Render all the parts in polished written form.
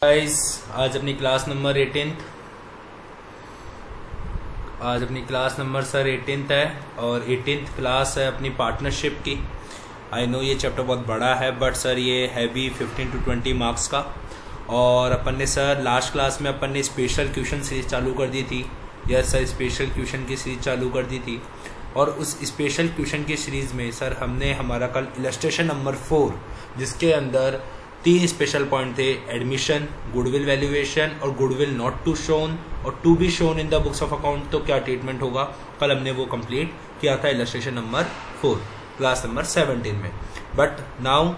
Guys आज अपनी class number 18th है और 18th क्लास है अपनी पार्टनरशिप की। आई नो ये चैप्टर बहुत बड़ा है बट सर ये हैवी 15 to 20 मार्क्स का। और अपन ने सर लास्ट क्लास में अपन ने स्पेशल क्वेश्चन सीरीज चालू कर दी थी। यस सर, स्पेशल क्वेश्चन की सीरीज चालू कर दी थी और उस स्पेशल क्वेश्चन की सीरीज में सर हमने हमारा कल इलस्ट्रेशन नंबर 4 जिसके अंदर 3 स्पेशल पॉइंट थे, एडमिशन, गुडविल वैल्यूएशन और गुडविल नॉट टू शोन और to be shown in the books of account. तो क्या ट्रीटमेंट होगा, कल हमने वो कंप्लीट किया था इलस्ट्रेशन नंबर 4 क्लास नंबर 17 में। बट नाउ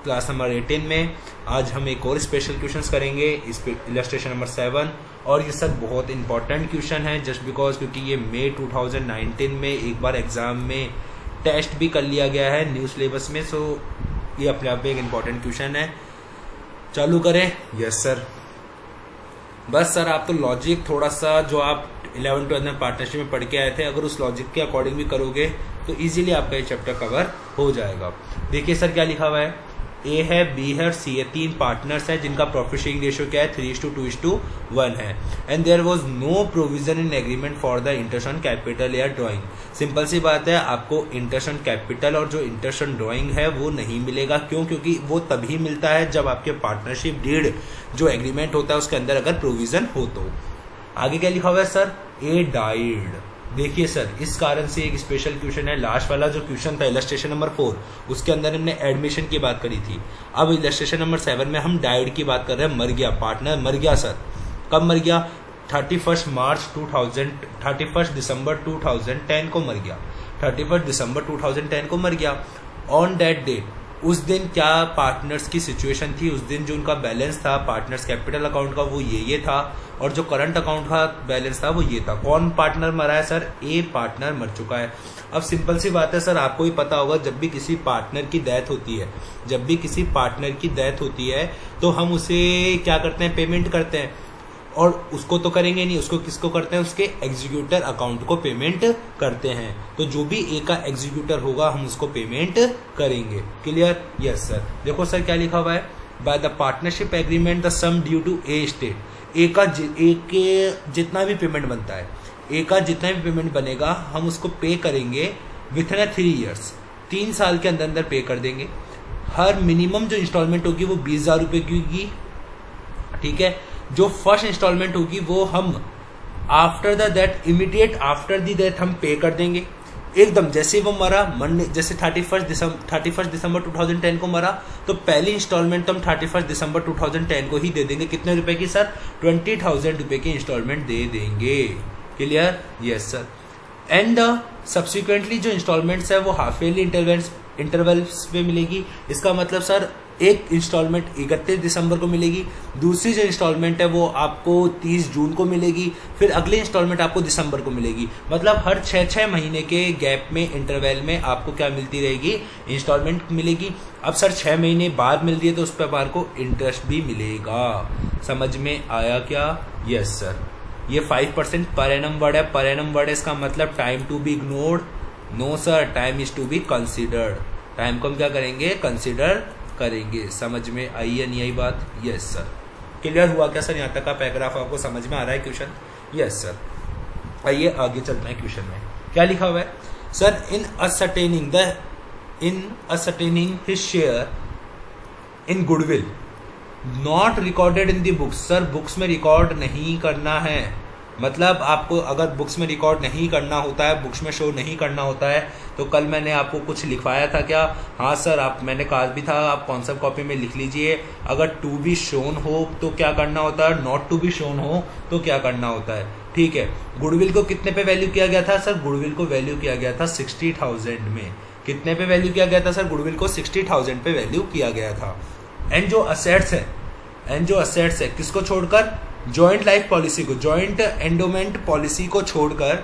क्लास नंबर 18 में आज हम एक और स्पेशल क्वेश्चंस करेंगे इलस्ट्रेशन नंबर 7 और ये सब बहुत इंपॉर्टेंट क्वेश्चन है जस्ट बिकॉज क्योंकि ये मई 2019 में एक बार एग्जाम में टेस्ट भी कर लिया गया है न्यू सिलेबस में। सो ये अपने आप में एक इम्पॉर्टेंट क्वेश्चन है। चालू करें? Yes sir. बस सर आप तो लॉजिक थोड़ा सा जो आप 11th-12th में पार्टनरशिप में पढ़ के आए थे, अगर उस लॉजिक के अकॉर्डिंग भी करोगे तो इजीली आपका ये चैप्टर कवर हो जाएगा। देखिए सर क्या लिखा हुआ है, ए है, बी है और सी है, 3 पार्टनर्स है जिनका प्रॉफिट शेयरिंग रेशियो क्या है 3:2:1 है। And there was no provision in agreement for the interest on capital या ड्राइंग। सिंपल सी बात है, आपको इंटरेस्ट ऑन कैपिटल और जो इंटरेस्ट ऑन ड्राइंग है वो नहीं मिलेगा। क्यों? क्योंकि वो तभी मिलता है जब आपके पार्टनरशिप डीड जो एग्रीमेंट होता है उसके अंदर अगर प्रोविजन हो तो। आगे क्या लिखा हुआ है सर, ए डाइड। देखिए सर इस कारण से एक स्पेशल क्वेश्चन है। लास्ट वाला जो क्वेश्चन था इलस्ट्रेशन नंबर 4 उसके अंदर हमने एडमिशन की बात करी थी। अब इलस्ट्रेशन नंबर 7 में हम डाइड की बात कर रहे हैं। मर गया, पार्टनर मर गया सर। कब मर गया? 31 दिसंबर 2010 को मर गया। 31 दिसंबर 2010 को मर गया। ऑन दैट डेट उस दिन क्या पार्टनर्स की सिचुएशन थी, उस दिन जो उनका बैलेंस था पार्टनर्स कैपिटल अकाउंट का वो ये था और जो करंट अकाउंट का बैलेंस था वो ये था। कौन पार्टनर मरा है सर? ए पार्टनर मर चुका है। अब सिंपल सी बात है सर, आपको ही पता होगा जब भी किसी पार्टनर की डेथ होती है तो हम उसे क्या करते हैं, पेमेंट करते हैं। और उसको तो करेंगे नहीं, उसको किसको करते हैं, उसके एग्जीक्यूटर अकाउंट को पेमेंट करते हैं। तो जो भी ए का एग्जीक्यूटर होगा हम उसको पेमेंट करेंगे। क्लियर? Yes sir. देखो सर क्या लिखा हुआ है, by the partnership agreement the sum due to A state. A के जितना भी पेमेंट बनता है, ए का जितना भी पेमेंट बनेगा हम उसको पे करेंगे विथ इन 3 years, 3 साल के अंदर अंदर पे कर देंगे। हर मिनिमम जो इंस्टॉलमेंट होगी वो 20,000 रुपए की होगी। ठीक है, जो फर्स्ट इंस्टॉलमेंट होगी वो हम after the death, immediate after the death हम पे कर देंगे एकदम। जैसे वो मरा मंडे, जैसे 31 दिसंबर 2010 को मरा तो पहली इंस्टॉलमेंट तो हम 31 दिसंबर 2010 को ही दे देंगे। कितने रुपए की सर? 20,000 रुपए की इंस्टॉलमेंट दे देंगे। Clear? Yes sir. And subsequently जो इंस्टॉलमेंट्स है वो हाफ ईयरली इंटरवल्स पे मिलेगी। इसका मतलब सर एक इंस्टॉलमेंट 31 दिसंबर को मिलेगी, दूसरी जो इंस्टॉलमेंट है वो आपको 30 जून को मिलेगी, फिर अगली इंस्टॉलमेंट आपको दिसंबर को मिलेगी। मतलब हर 6 महीने के गैप में, इंटरवल में आपको क्या मिलती रहेगी, इंस्टॉलमेंट मिलेगी। अब सर 6 महीने बाद मिल रही है तो उस पर आपको इंटरेस्ट भी मिलेगा। समझ में आया क्या? Yes sir. ये 5% पर एनम वर्ड है। पर एनम वर्ड है, इसका मतलब time to be ignored? No sir, time is to be considered. Time को हम क्या करेंगे, कंसिडर करेंगे। समझ में आई या नहीं आई बात? Yes sir. क्लियर हुआ क्या सर? यहाँ तक का पैराग्राफ आपको समझ में आ रहा है क्वेश्चन? Yes sir. आइए आगे चलते हैं क्वेश्चन में। क्या लिखा हुआ है sir, in ascertaining his share in goodwill not recorded in the books. Sir books में रिकॉर्ड नहीं करना है। मतलब आपको अगर बुक्स में रिकॉर्ड नहीं करना होता है, बुक्स में शो नहीं करना होता है तो कल मैंने आपको कुछ लिखवाया था क्या? हाँ सर, मैंने कहा भी था आप कॉन्सेप्ट कॉपी में लिख लीजिए। अगर टू बी शोन हो तो क्या करना होता है, नॉट टू बी शोन हो तो क्या करना होता है। ठीक है, गुडविल को कितने पे वैल्यू किया गया था सर? गुडविल को वैल्यू किया गया था 60,000 में। कितने पे वैल्यू किया गया था सर? गुडविल को 60,000 पे वैल्यू किया गया था। एंड जो असेट्स है किसको छोड़कर, जॉइंट लाइफ पॉलिसी को, जॉइंट एंडोमेंट पॉलिसी को छोड़कर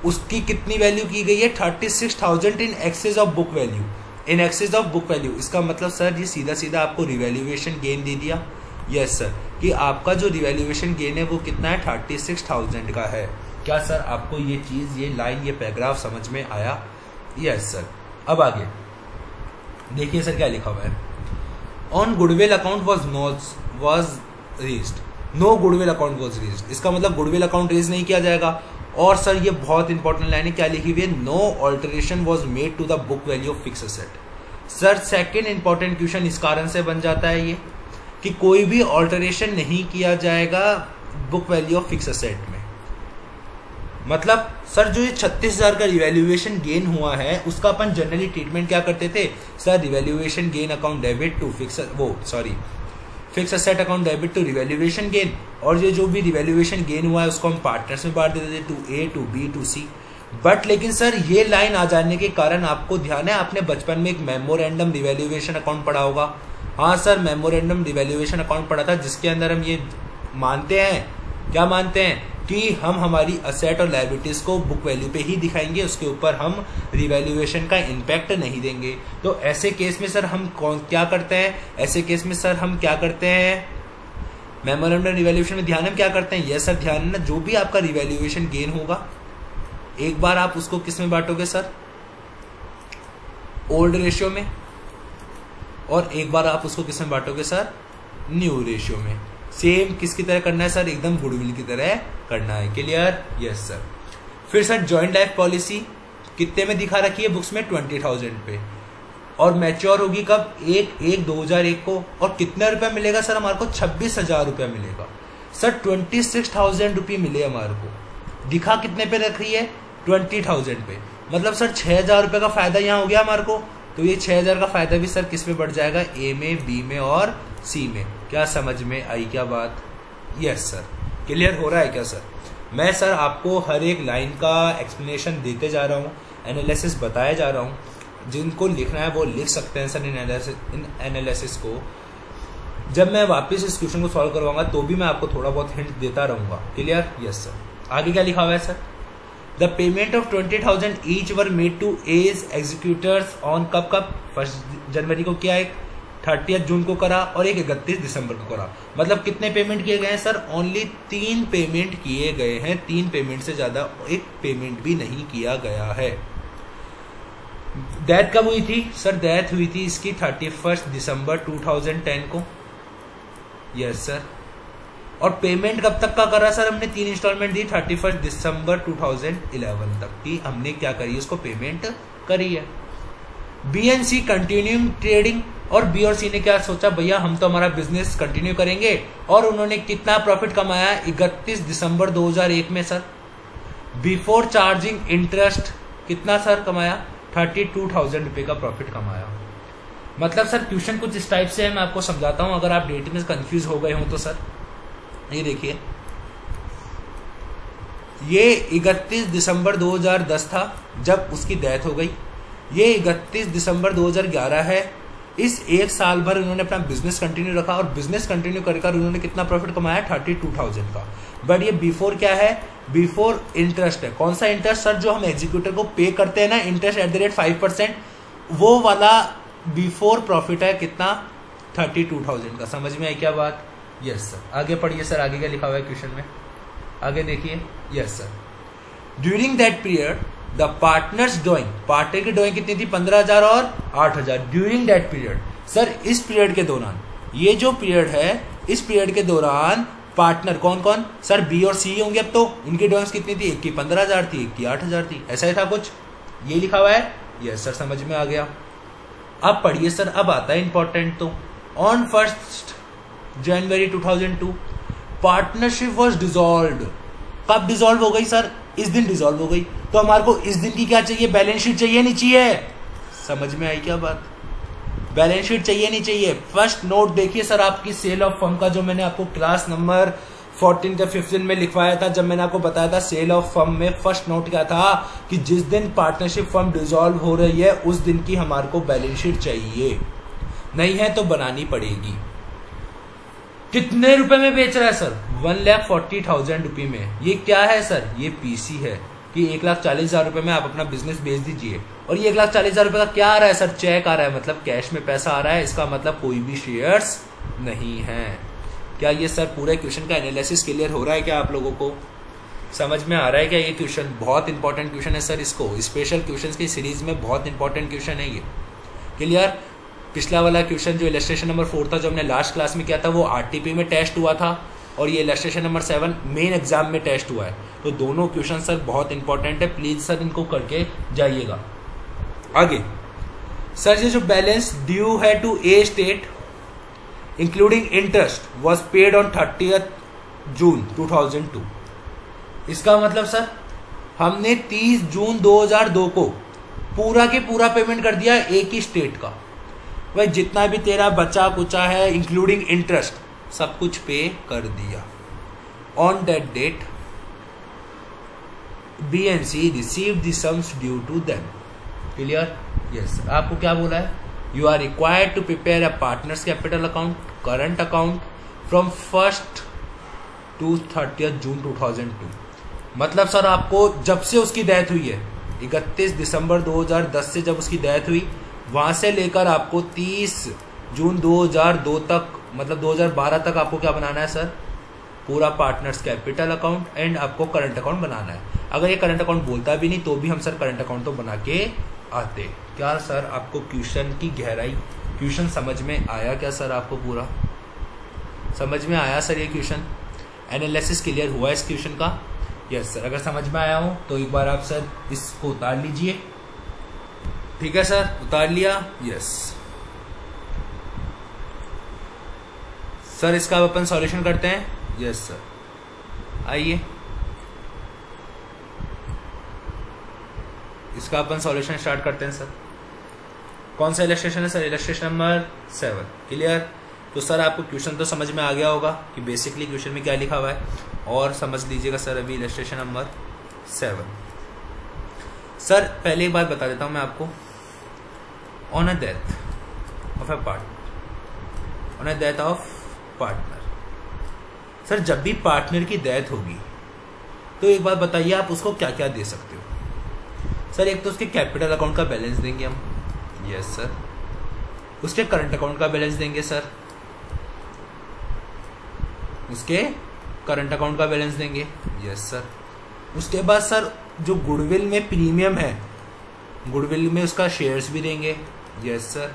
उसकी कितनी वैल्यू की गई है? 36,000 in excess of book value. In excess of book value इसका मतलब सर ये सीधा सीधा आपको रिवैल्यूएशन गेन दे दिया। यस सर, कि आपका जो रिवैल्यूएशन गेन है वो कितना है, 36,000 का है। क्या सर आपको ये चीज, ये लाइन, ये पैराग्राफ समझ में आया? Yes sir. अब आगे देखिए सर क्या लिखा हुआ है, on goodwill account was raised, no goodwill account was raised. इसका मतलब गुडविल अकाउंट रेज नहीं किया जाएगा। और सर ये बहुत इंपॉर्टेंट लाइन है, क्या लिखी हुई है, no alteration was made to the book value of fix asset. Sir second important question इस कारण से बन जाता है ये कि कोई भी ऑल्टरेशन नहीं किया जाएगा book value of fix asset में। मतलब सर जो ये 36,000 का रिवैल्यूएशन गेन हुआ है उसका अपन जनरली ट्रीटमेंट क्या करते थे sir, revaluation gain account debit to fix asset account debit to revaluation gain, और ये जो भी रिवैल्यूएशन गेन हुआ है उसको हम पार्टनर्स में बांट देते थे, to A to B to C. But लेकिन सर ये लाइन आ जाने के कारण आपको ध्यान है, आपने बचपन में एक मेमोरेंडम रिवैल्यूएशन अकाउंट पढ़ा होगा। हाँ सर, मेमोरेंडम रिवैल्यूएशन अकाउंट पढ़ा था, जिसके अंदर हम ये मानते हैं, क्या मानते हैं कि हम हमारी असेट और लायबिलिटीज को बुक वैल्यू पे ही दिखाएंगे, उसके ऊपर हम रिवैल्यूएशन का इम्पैक्ट नहीं देंगे। तो ऐसे केस में सर हम क्या करते हैं, ऐसे केस में सर हम क्या करते हैं, मेमोरेंडम रिवैल्यूएशन में ध्यान हम क्या करते हैं, यस सर ध्यान है ना, जो भी आपका रिवैल्यूएशन गेन होगा एक बार आप उसको किस में बांटोगे सर, ओल्ड रेशियो में, और एक बार आप उसको किस में बांटोगे सर, न्यू रेशियो में। सेम किसकी तरह करना है सर, एकदम गुडविल की तरह करना है। Clear, yes sir. फिर सर जॉइंट लाइफ पॉलिसी कितने में दिखा रखी है बुक्स में, 20,000 पे, और मैच्योर होगी कब, 1/1/2001 को, और कितना रुपया मिलेगा सर हमारे को, 26,000 रुपया मिलेगा सर। 26,000 रुपये मिले हमारे को, दिखा कितने पे रख रही है, 20,000 पे, मतलब सर 6,000 रुपये का फायदा यहाँ हो गया हमारे को। तो ये 6,000 का फायदा भी सर किस में बढ़ जाएगा, ए में, बी में और सी में। क्या समझ में आई क्या बात, यस सर। क्लियर हो रहा है क्या सर। मैं सर आपको हर एक लाइन का एक्सप्लेनेशन देते जा रहा हूँ, एनालिसिस बताया जा रहा हूँ, जिनको लिखना है वो लिख सकते हैं सर इन एनालिसिस को। जब मैं वापस इस क्वेश्चन को सॉल्व करवाऊंगा तो भी मैं आपको थोड़ा बहुत हिंट देता रहूंगा। Clear, yes sir. आगे क्या लिखा हुआ है sir, the payment of 20,000 each were made to A's executors on कब 1 जनवरी को किया, एक 30 जून को करा और एक 31 दिसंबर को करा। मतलब कितने पेमेंट किए गए हैं सर, ओनली 3 पेमेंट किए गए हैं, 3 पेमेंट से ज्यादा एक पेमेंट भी नहीं किया गया है। डेथ कब हुई थी सर, डेथ हुई थी इसकी 31 दिसंबर 2010 को, यस सर। और पेमेंट कब तक का करा सर, हमने 3 इंस्टॉलमेंट दी, 31 दिसंबर 2011 तक की हमने क्या करी, उसको पेमेंट करी है। B and C continuing trading, और बी और सी ने क्या सोचा, भैया हम तो हमारा बिजनेस कंटिन्यू करेंगे, और उन्होंने कितना प्रॉफिट कमाया 31 दिसंबर 2001 में सर, बिफोर चार्जिंग इंटरेस्ट कितना सर कमाया, 32,000 रुपए का प्रॉफिट कमाया। मतलब सर क्वेश्चन कुछ इस टाइप से है, मैं आपको समझाता हूं अगर आप डेट में कंफ्यूज हो गए हो तो। सर ये देखिए, ये 31 दिसंबर 2010 था जब उसकी डेथ हो गई, ये 31 दिसंबर 2011 है। इस एक साल भर उन्होंने अपना बिजनेस कंटिन्यू रखा, और बिजनेस कंटिन्यू कर उन्होंने कितना प्रॉफिट कमाया, 32,000 का। बट ये बिफोर क्या है, बिफोर इंटरेस्ट है। कौन सा इंटरेस्ट सर, जो हम एग्जीक्यूटर को पे करते हैं ना, इंटरेस्ट एट द रेट 5%, वो वाला बिफोर प्रॉफिट है कितना, 32,000 का। समझ में आई क्या बात, यस सर। आगे पढ़िए सर, आगे क्या लिखा हुआ है क्वेश्चन में, आगे देखिए, yes sir. During that period the partners drawing, partner की ड्रॉइंग कितनी थी, 15,000 और 8,000। ड्यूरिंग दैट पीरियड सर, इस पीरियड के दौरान, ये जो पीरियड है इस पीरियड के दौरान पार्टनर कौन कौन सर, बी और सी होंगे। अब तो इनकी ड्रॉइंग्स कितनी थी, एक की 15,000 थी, एक की 8,000 थी, ऐसा ही था कुछ, ये लिखा हुआ है, यस सर समझ में आ गया। अब पढ़िए सर, अब आता है इंपॉर्टेंट। तो on 1 January 2002 partnership was dissolved. कब डिसॉल्व हो गई सर, इस दिन डिसॉल्व हो गई। तो हमारे को इस दिन की क्या चाहिए, बैलेंस शीट चाहिए नहीं चाहिए, समझ में आई क्या बात, बैलेंस शीट चाहिए नहीं चाहिए। फर्स्ट नोट देखिए सर, आपकी सेल ऑफ फर्म का, जो मैंने आपको क्लास नंबर 14 या 15 में लिखवाया था, जब मैंने आपको बताया था सेल ऑफ फर्म में फर्स्ट नोट क्या था कि जिस दिन पार्टनरशिप फर्म डिसॉल्व हो रही है उस दिन की हमारे को बैलेंस शीट चाहिए, नहीं है तो बनानी पड़ेगी। कितने रुपए में बेच रहा है सर, 1,40,000 रुपये में। ये क्या है सर, ये पीसी है कि 1,40,000 रुपए में आप अपना बिजनेस बेच दीजिए। और ये 1,40,000 रुपए का क्या आ रहा है सर, चेक आ रहा है, मतलब कैश में पैसा आ रहा है। इसका मतलब कोई भी शेयर्स नहीं है। क्या ये सर पूरे क्वेश्चन का एनालिसिस क्लियर हो रहा है क्या आप लोगों को, समझ में आ रहा है क्या। ये क्वेश्चन बहुत इंपॉर्टेंट क्वेश्चन है सर, इसको स्पेशल क्वेश्चन की सीरीज में बहुत इंपॉर्टेंट क्वेश्चन है ये। क्लियर, पिछला वाला क्वेश्चन जो इलस्ट्रेशन नंबर 4 था जो हमने लास्ट क्लास में किया था वो आरटीपी में टेस्ट हुआ था और ये इलस्ट्रेशन नंबर 7 मेन एग्जाम में टेस्ट हुआ है। तो दोनों क्वेश्चन सर बहुत इंपॉर्टेंट है, प्लीज सर इनको करके जाइएगा। आगे सर ये जो बैलेंस ड्यू है to A estate including interest was paid on 30 June 2002। इसका मतलब सर हमने 30 जून 2002 को पूरा के पूरा पेमेंट कर दिया एक ही स्टेट का। भाई जितना भी तेरा बचा कुचा है इंक्लूडिंग इंटरेस्ट सब कुछ पे कर दिया। On that date BNC receive the sums due to them. Clear? Yes. आपको क्या बोला है? You are required to prepare a partner's capital account current account from 1 to 30 June 2002। मतलब सर आपको जब से उसकी डेथ हुई है 31 दिसंबर 2010 से जब उसकी डेथ हुई वहां से लेकर आपको 30 जून 2002 तक मतलब 2012 तक आपको क्या बनाना है सर? पूरा पार्टनर्स कैपिटल अकाउंट एंड आपको करंट अकाउंट बनाना है। अगर ये करंट अकाउंट बोलता भी नहीं तो भी हम सर करंट अकाउंट तो बना के आते। क्या सर आपको क्वेश्चन की गहराई, क्वेश्चन समझ में आया क्या सर? आपको पूरा समझ में आया सर? ये क्वेश्चन एनालिसिस क्लियर हुआ इस क्वेश्चन का? Yes sir. अगर समझ में आया हो तो एक बार आप सर इसको उतार लीजिए। ठीक है सर, उतार लिया? Yes sir. इसका अपन सॉल्यूशन करते हैं। यस सर, आइए इसका अपन सॉल्यूशन स्टार्ट करते हैं सर। कौन सा इलस्ट्रेशन है सर? Illustration number 7। क्लियर? तो सर आपको क्वेश्चन तो समझ में आ गया होगा कि बेसिकली क्वेश्चन में क्या लिखा हुआ है, और समझ लीजिएगा सर अभी इलस्ट्रेशन नंबर 7। सर पहले एक बात बता देता हूं मैं आपको। On a death of a partner, on a death of partner, sir जब भी पार्टनर की डेथ होगी तो एक बात बताइए आप उसको क्या क्या दे सकते हो? सर एक तो उसके कैपिटल अकाउंट का बैलेंस देंगे हम। Yes sir. उसके करंट अकाउंट का बैलेंस देंगे सर। उसके करंट अकाउंट का बैलेंस देंगे। Yes sir. उसके बाद सर जो गुडविल में प्रीमियम है, गुडविल में उसका शेयर्स भी देंगे। Yes sir.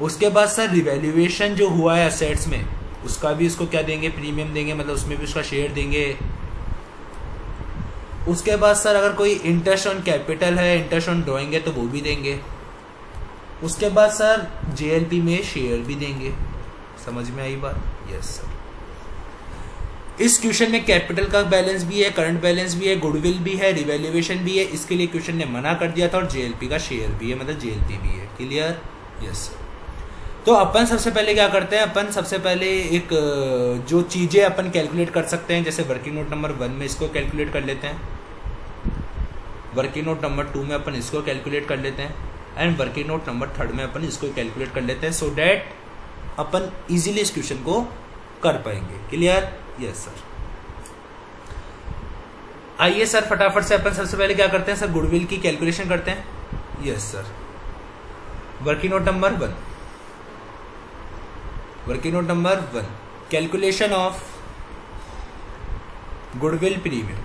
उसके बाद सर रिवैल्यूएशन जो हुआ है असेट्स में उसका भी उसको क्या देंगे? प्रीमियम देंगे, मतलब उसमें भी उसका शेयर देंगे। उसके बाद सर अगर कोई इंटरेस्ट ऑन कैपिटल है, इंटरेस्ट ऑन ड्रॉइंग है तो वो भी देंगे। उसके बाद सर JLP में शेयर भी देंगे। समझ में आई बात? Yes sir. इस क्वेश्चन में कैपिटल का बैलेंस भी है, करंट बैलेंस भी है, गुडविल भी है, रिवैल्यूएशन भी है। इसके लिए क्वेश्चन ने मना कर दिया था, और JLP का शेयर भी है, मतलब JLP भी है। क्लियर? Yes sir. तो अपन सबसे पहले क्या करते हैं? अपन सबसे पहले एक जो चीजें अपन कैलकुलेट कर सकते हैं, जैसे वर्किंग नोट नंबर 1 में इसको कैलकुलेट कर लेते हैं, वर्किंग नोट नंबर 2 में अपन इसको कैलकुलेट कर लेते हैं, एंड वर्किंग नोट नंबर 3 में अपन इसको कैलकुलेट कर लेते हैं, सो डैट अपन इजीली इस क्वेश्चन को कर पाएंगे। क्लियर? Yes sir. आइए सर फटाफट से अपन सबसे पहले क्या करते हैं सर? गुडविल की कैलकुलेशन करते हैं। Yes sir. Working note number 1, working note number 1, calculation of goodwill premium.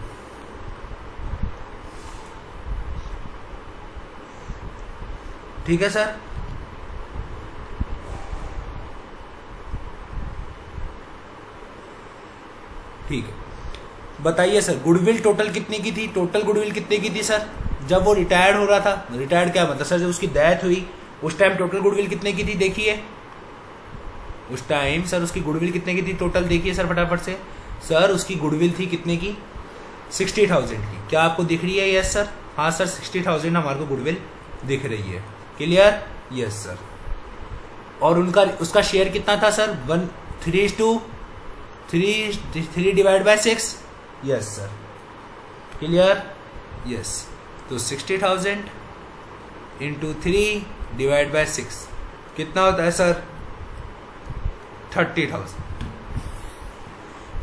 ठीक है सर। ठीक है, बताइए सर गुडविल टोटल कितने की थी? टोटल गुडविल कितने की थी सर जब वो रिटायर्ड हो रहा था? रिटायर्ड क्या मतलब सर? जब उसकी डेथ हुई उस टाइम टोटल गुडविल कितने की थी? देखिए उस टाइम सर उसकी गुडविल कितने की थी टोटल? देखिए सर फटाफट से। सर उसकी गुडविल थी कितने की? 60,000 की। क्या आपको दिख रही है? Yes sir. हाँ सर 60,000 हमारे को गुडविल दिख रही है। क्लियर? Yes sir. और उनका उसका शेयर कितना था sir? 3 divide by 6। Yes sir. Clear? Yes. तो 60,000 इंटू 3 डिवाइड बाय 6 कितना होता है सर? 30,000।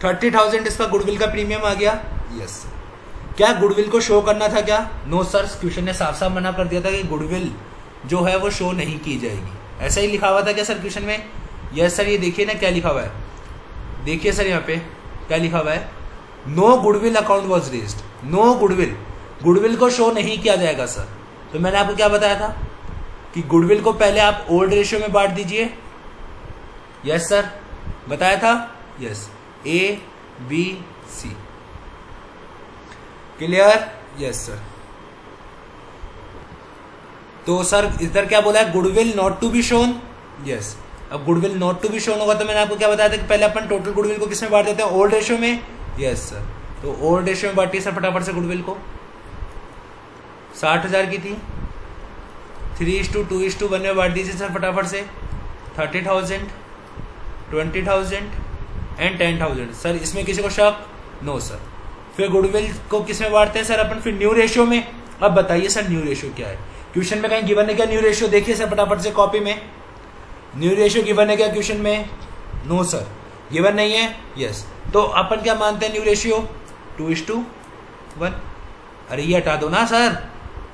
30,000 इसका गुडविल का प्रीमियम आ गया। यस। क्या गुडविल को शो करना था क्या? नो सर, क्वेश्चन ने साफ साफ मना कर दिया था कि गुडविल जो है वो शो नहीं की जाएगी। ऐसा ही लिखा हुआ था क्या सर क्वेश्चन में? Yes sir. ये देखिए ना क्या लिखा हुआ है, देखिए सर यहाँ पे क्या लिखा हुआ है? No goodwill account was raised. No goodwill, goodwill को शो नहीं किया जाएगा सर। तो मैंने आपको क्या बताया था कि गुडविल को पहले आप ओल्ड रेशियो में बांट दीजिए। यस सर, बताया था। Yes, A B C, clear. Yes sir. तो सर इधर क्या बोला है, goodwill not to be shown. Yes, अब goodwill not to be shown होगा तो मैंने आपको क्या बताया था कि पहले अपन टोटल गुडविल को किसमें बांट देते हैं, ओल्ड रेशियो में। यस सर, तो ओल्ड रेशियो में बांटिए सर फटाफट से गुडविल को। 60,000 की थी, 3:2:1 में बांट दीजिए सर फटाफट से। 30,000, 20,000 एंड 10,000। सर इसमें किसी को शक? No sir. फिर गुडविल को किसमें बांटते हैं सर अपन, फिर न्यू रेशियो में। अब बताइए सर न्यू रेशियो क्या है, क्वेश्चन में कहीं गिवन है क्या न्यू रेशियो? देखिए सर फटाफट से कॉपी में, न्यू रेशियो गिवन है क्या क्वेश्चन में? नो सर, गिवन नहीं है। यस, तो अपन क्या मानते हैं न्यू रेशियो, 2:1। अरे ये हटा दो ना सर।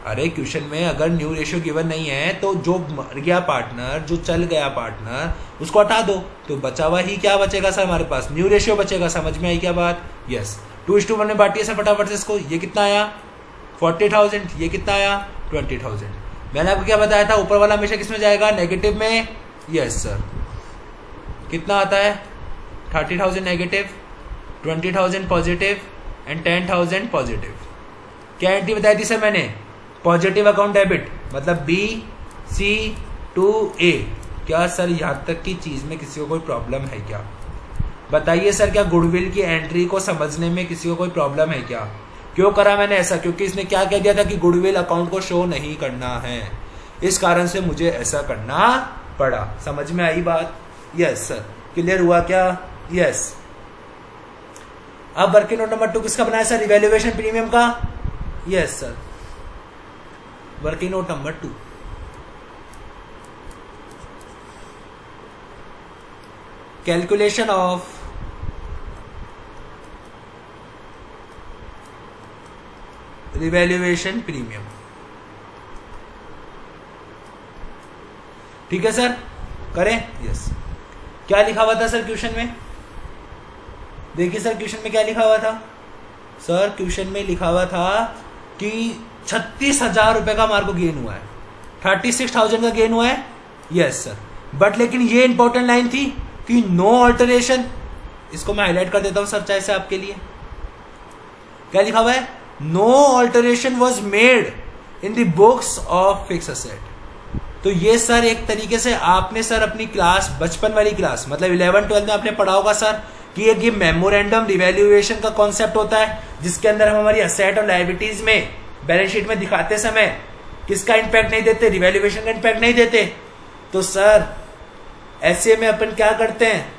अरे क्वेश्चन में अगर न्यू रेशियो गिवन नहीं है तो जो मर गया पार्टनर, जो चल गया पार्टनर, उसको हटा दो, तो बचा हुआ ही क्या बचेगा सर हमारे पास, न्यू रेशियो बचेगा। समझ में आई क्या बात? यस, 2:1 में बांटिए सर फटाफट से इसको। ये कितना आया, 40,000। ये कितना आया, 20,000। मैंने आपको क्या बताया था, ऊपर वाला हमेशा किसमें जाएगा, नेगेटिव में। यस सर, कितना आता है, 30,000 नेगेटिव, 20,000 पॉजिटिव एंड 10,000 पॉजिटिव। क्या एंट्री बताई थी सर मैंने, पॉजिटिव अकाउंट डेबिट, मतलब बी सी टू ए। क्या सर यहाँ तक की चीज में किसी को कोई प्रॉब्लम है क्या? बताइए सर, क्या गुडविल की एंट्री को समझने में किसी को कोई प्रॉब्लम है क्या? क्यों करा मैंने ऐसा, क्योंकि इसने क्या कह दिया था कि गुडविल अकाउंट को शो नहीं करना है, इस कारण से मुझे ऐसा करना पड़ा। समझ में आई बात? यस सर, क्लियर हुआ क्या? यस। अब वर्किंग नोट नंबर 2 किसका बनाया सर, इवैल्यूएशन प्रीमियम का। Yes sir, working note number 2, calculation of revaluation premium. ठीक है सर, करें। यस, क्या लिखा हुआ था सर क्वेश्चन में? देखिए सर क्वेश्चन में क्या लिखा हुआ था सर, क्वेश्चन में लिखा हुआ था कि 36,000 रुपए का हमारे को गेन हुआ है, 36,000 का गेन हुआ है। यस सर, बट लेकिन ये इंपॉर्टेंट लाइन थी कि नो ऑल्टरेशन। इसको मैं हाईलाइट कर देता हूं सर चाहे से आपके लिए। क्या लिखा हुआ है, no alteration was made in the books of fix asset. तो ये सर एक तरीके से आपने सर अपनी क्लास, बचपन वाली क्लास, मतलब 11-12 में आपने पढ़ा होगा सर कि ये मेमोरेंडम रिवैल्यूएशन का कॉन्सेप्ट होता है, जिसके अंदर हम हमारी असेट और लायबिलिटीज में बैलेंस शीट में दिखाते समय किसका इंपैक्ट नहीं देते, रिवैल्यूएशन का इंपैक्ट नहीं देते। तो सर ऐसे में अपन क्या करते हैं,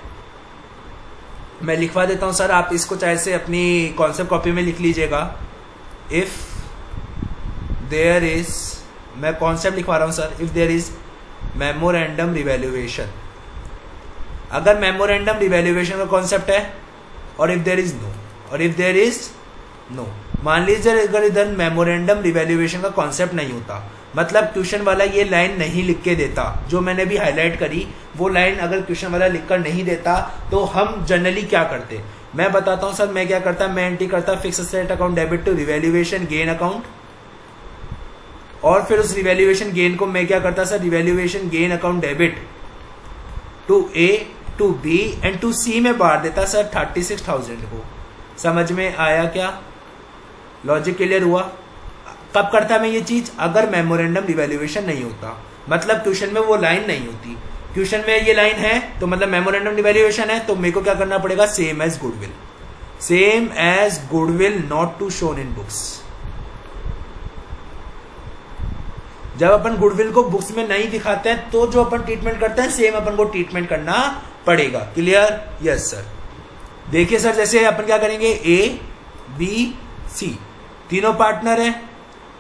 मैं लिखवा देता हूं सर, आप इसको चाहे से अपनी कॉन्सेप्ट कॉपी में लिख लीजिएगा। इफ देयर इज, मैं कॉन्सेप्ट लिखवा रहा हूं sir, if there is memorandum revaluation, अगर मेमोरेंडम रिवैल्यूएशन का कॉन्सेप्ट है, और इफ देयर इज नो, और इफ देयर इज नो। मान लीजिए अगर इधर मेमोरेंडम रिवैल्यूएशन का कॉन्सेप्ट नहीं होता, मतलब ट्यूशन वाला ये लाइन नहीं लिख के देता, जो मैंने भी हाईलाइट करी वो लाइन अगर ट्यूशन वाला लिखकर नहीं देता, तो हम जनरली क्या करते, मैं बताता हूं सर मैं क्या करता, मैं एंट्री करता fix asset account debit to revaluation gain account, और फिर उस रिवैल्यूएशन गेन को मैं क्या करता sir, revaluation gain account debit to A, to B and to C में बांट देता सर 36,000 को। समझ में आया क्या? लॉजिक क्लियर हुआ? कब करता मैं ये चीज, अगर मेमोरेंडम रिवैल्यूएशन नहीं होता, मतलब ट्यूशन में वो लाइन नहीं होती। ट्यूशन में ये लाइन है तो मतलब मेमोरेंडम रिवैल्यूएशन है, तो मेरे को क्या करना पड़ेगा, same as goodwill, same as goodwill not to shown in books. जब अपन गुडविल को बुक्स में नहीं दिखाते हैं तो जो अपन ट्रीटमेंट करते हैं सेम अपन को ट्रीटमेंट करना पड़ेगा। क्लियर? Yes sir. देखिए सर, जैसे अपन क्या करेंगे, ए बी सी तीनों पार्टनर हैं,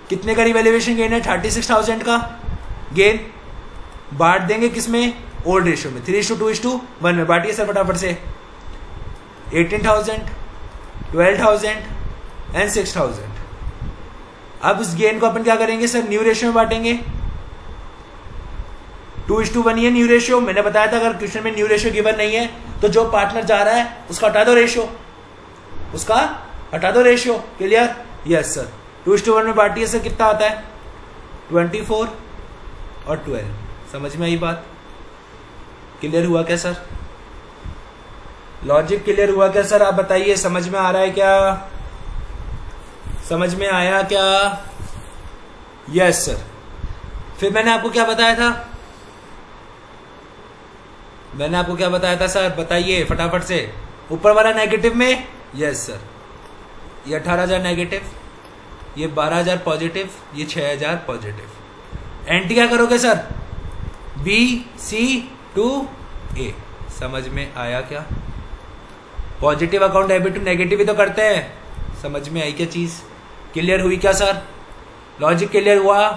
कितने का रिवैल्यूएशन गेन है, 36,000 का गेन, बांट देंगे किसमें, ओल्ड रेशियो में, 3:2:1 में बांटिए सर फटाफट से। 18,000, 12,000 एंड 6,000। अब इस गेन को अपन क्या करेंगे सर, न्यू रेशियो में बांटेंगे। 2:1 ये न्यू रेशियो, मैंने बताया था अगर क्वेश्चन में न्यू रेशियो गिवन नहीं है तो जो पार्टनर जा रहा है उसका हटा दो रेशियो, उसका हटा दो रेशियो। क्लियर? Yes sir. 2:1 में बांटिए सर, कितना आता है, 24, और 12। समझ में आई बात? क्लियर हुआ क्या सर? लॉजिक क्लियर हुआ क्या सर? आप बताइए, समझ में आ रहा है क्या? समझ में आया क्या? Yes sir. फिर मैंने आपको क्या बताया था? मैंने आपको क्या बताया था सर? बताइए फटाफट से। ऊपर वाला नेगेटिव में? Yes sir. ये 18,000 नेगेटिव, ये 12,000 पॉजिटिव, ये 6,000 पॉजिटिव। एंटी क्या करोगे sir? B C to A। समझ में आया क्या? Positive account debit to negative ही तो करते हैं। समझ में आई क्या चीज? क्लियर हुई क्या सर? लॉजिक क्लियर हुआ?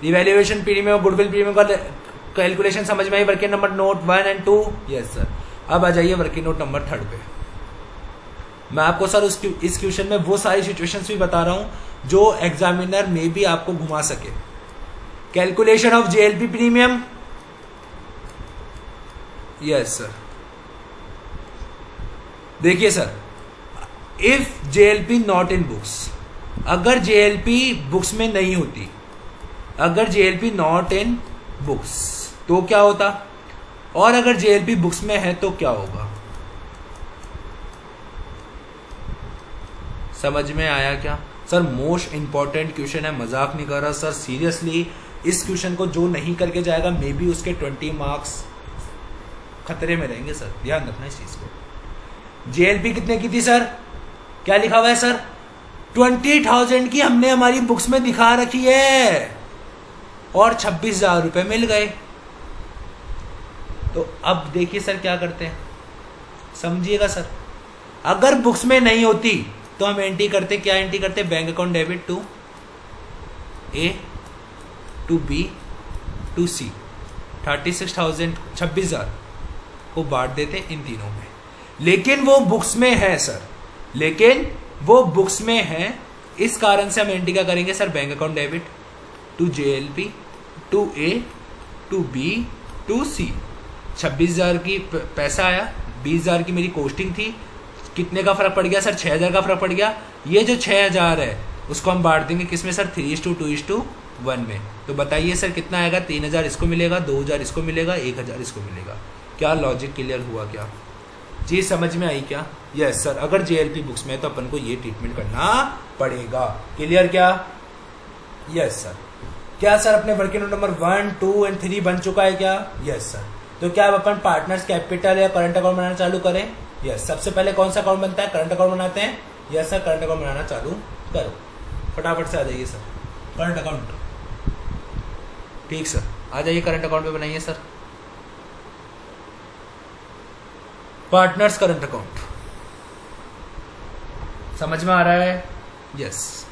रिवैल्यूएशन प्रीमियम और गुडविल प्रीमियम का कैलकुलेशन समझ में आई? वर्किंग नंबर नोट 1 और 2? Yes sir. अब आ जाइए वर्किंग नोट नंबर 3 पे। मैं आपको सर इस क्वेश्चन में वो सारी सिचुएशंस भी बता रहा हूं जो एग्जामिनर में भी आपको घुमा सके। Calculation of JLP premium. Yes sir. देखिए sir, if JLP not in books, अगर जेएलपी बुक्स में नहीं होती, अगर जेएलपी नॉट इन बुक्स तो क्या होता, और अगर जेएलपी बुक्स में है तो क्या होगा? समझ में आया क्या सर? मोस्ट इंपॉर्टेंट क्वेश्चन है, मजाक नहीं कर रहा सर, सीरियसली। इस क्वेश्चन को जो नहीं करके जाएगा मे बी उसके 20 मार्क्स खतरे में रहेंगे सर, ध्यान रखना इस चीज को। जेएलपी कितने की थी सर? क्या लिखा हुआ है सर? 20,000 की हमने हमारी बुक्स में दिखा रखी है और 26,000 रुपए मिल गए। तो अब देखिए सर क्या करते हैं, समझिएगा सर। अगर बुक्स में नहीं होती तो हम एंट्री करते, क्या एंट्री करते? Bank account debit to A to B to C. 36,000 26,000 को बांट देते इन तीनों में। लेकिन वो बुक्स में है सर, लेकिन वो बुक्स में है, इस कारण से हम एंट्री क्या करेंगे sir? Bank account debit to JLP to A to B to C. 26,000 की पैसा आया, 20,000 की मेरी कॉस्टिंग थी, कितने का फर्क पड़ गया सर? 6,000 का फर्क पड़ गया। ये जो 6,000 है उसको हम बांट देंगे किसमें सर? 3:2:1 में। तो बताइए सर कितना आएगा? 3,000 इसको मिलेगा, 2,000 इसको मिलेगा, 1,000 इसको मिलेगा। क्या लॉजिक क्लियर हुआ क्या? चीज समझ में आई क्या? Yes sir. अगर जेएलपी बुक्स में है तो अपन को ये ट्रीटमेंट करना पड़ेगा। क्लियर क्या? Yes sir. क्या सर अपने वर्किंग नोट नंबर 1, 2 और 3 बन चुका है क्या? Yes sir. तो क्या अब अपन पार्टनर्स कैपिटल या करंट अकाउंट बनाना चालू करें? यस। सबसे पहले कौन सा अकाउंट बनता है? करंट अकाउंट बनाते हैं। यस सर, करंट अकाउंट बनाना चालू करो। फटाफट से आ जाइए सर, करंट अकाउंट। ठीक सर, आ जाइए करंट अकाउंट पे बनाइए सर। पार्टनर्स करंट अकाउंट समझ में आ रहा है? Yes.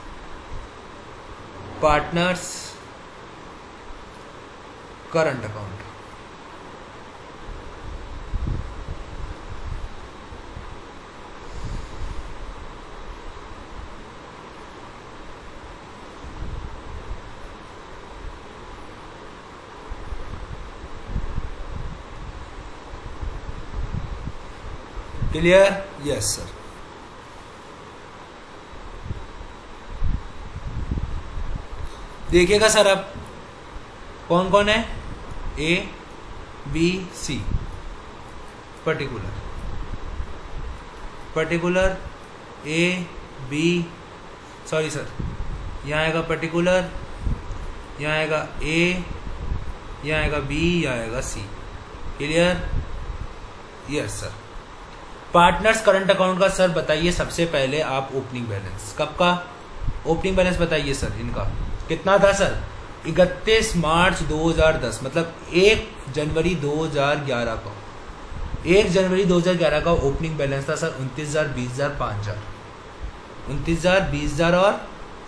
Partners current account. Clear? Yes sir. देखिएगा सर अब कौन कौन है? A B C. Particular particular A B, sorry sir, यहाँ आएगा पर्टिकुलर, यहाँ आएगा ए, यहाँ आएगा बी, यहाँ आएगा C. Clear? Yes sir. Partners current account का सर बताइए सबसे पहले आप ओपनिंग बैलेंस। कब का ओपनिंग बैलेंस बताइए सर? इनका कितना था सर? 31 मार्च 2010, मतलब 1 जनवरी 2011 का, 1 जनवरी 2011 का ओपनिंग बैलेंस था सर 29,000, 20,000, 5,000। 29,000, 20,000 और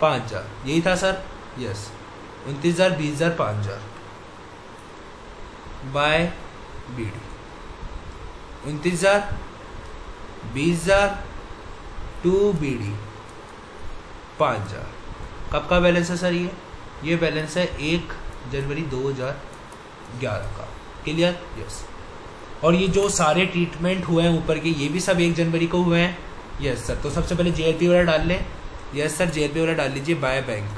5,000, यही था sir? Yes. 29,000, 20,000, 5,000 by BD. 29,000, 20,000 to BD, 5,000। कब का बैलेंस है सर? ये बैलेंस है 1 जनवरी 2011 का। क्लियर? यस। और ये जो सारे ट्रीटमेंट हुए हैं ऊपर के, ये भी सब 1 जनवरी को हुए हैं। Yes sir. तो सबसे पहले जेएलपी वाला डाल लें। यस सर, जेएलपी वाला डाल लीजिए। By bank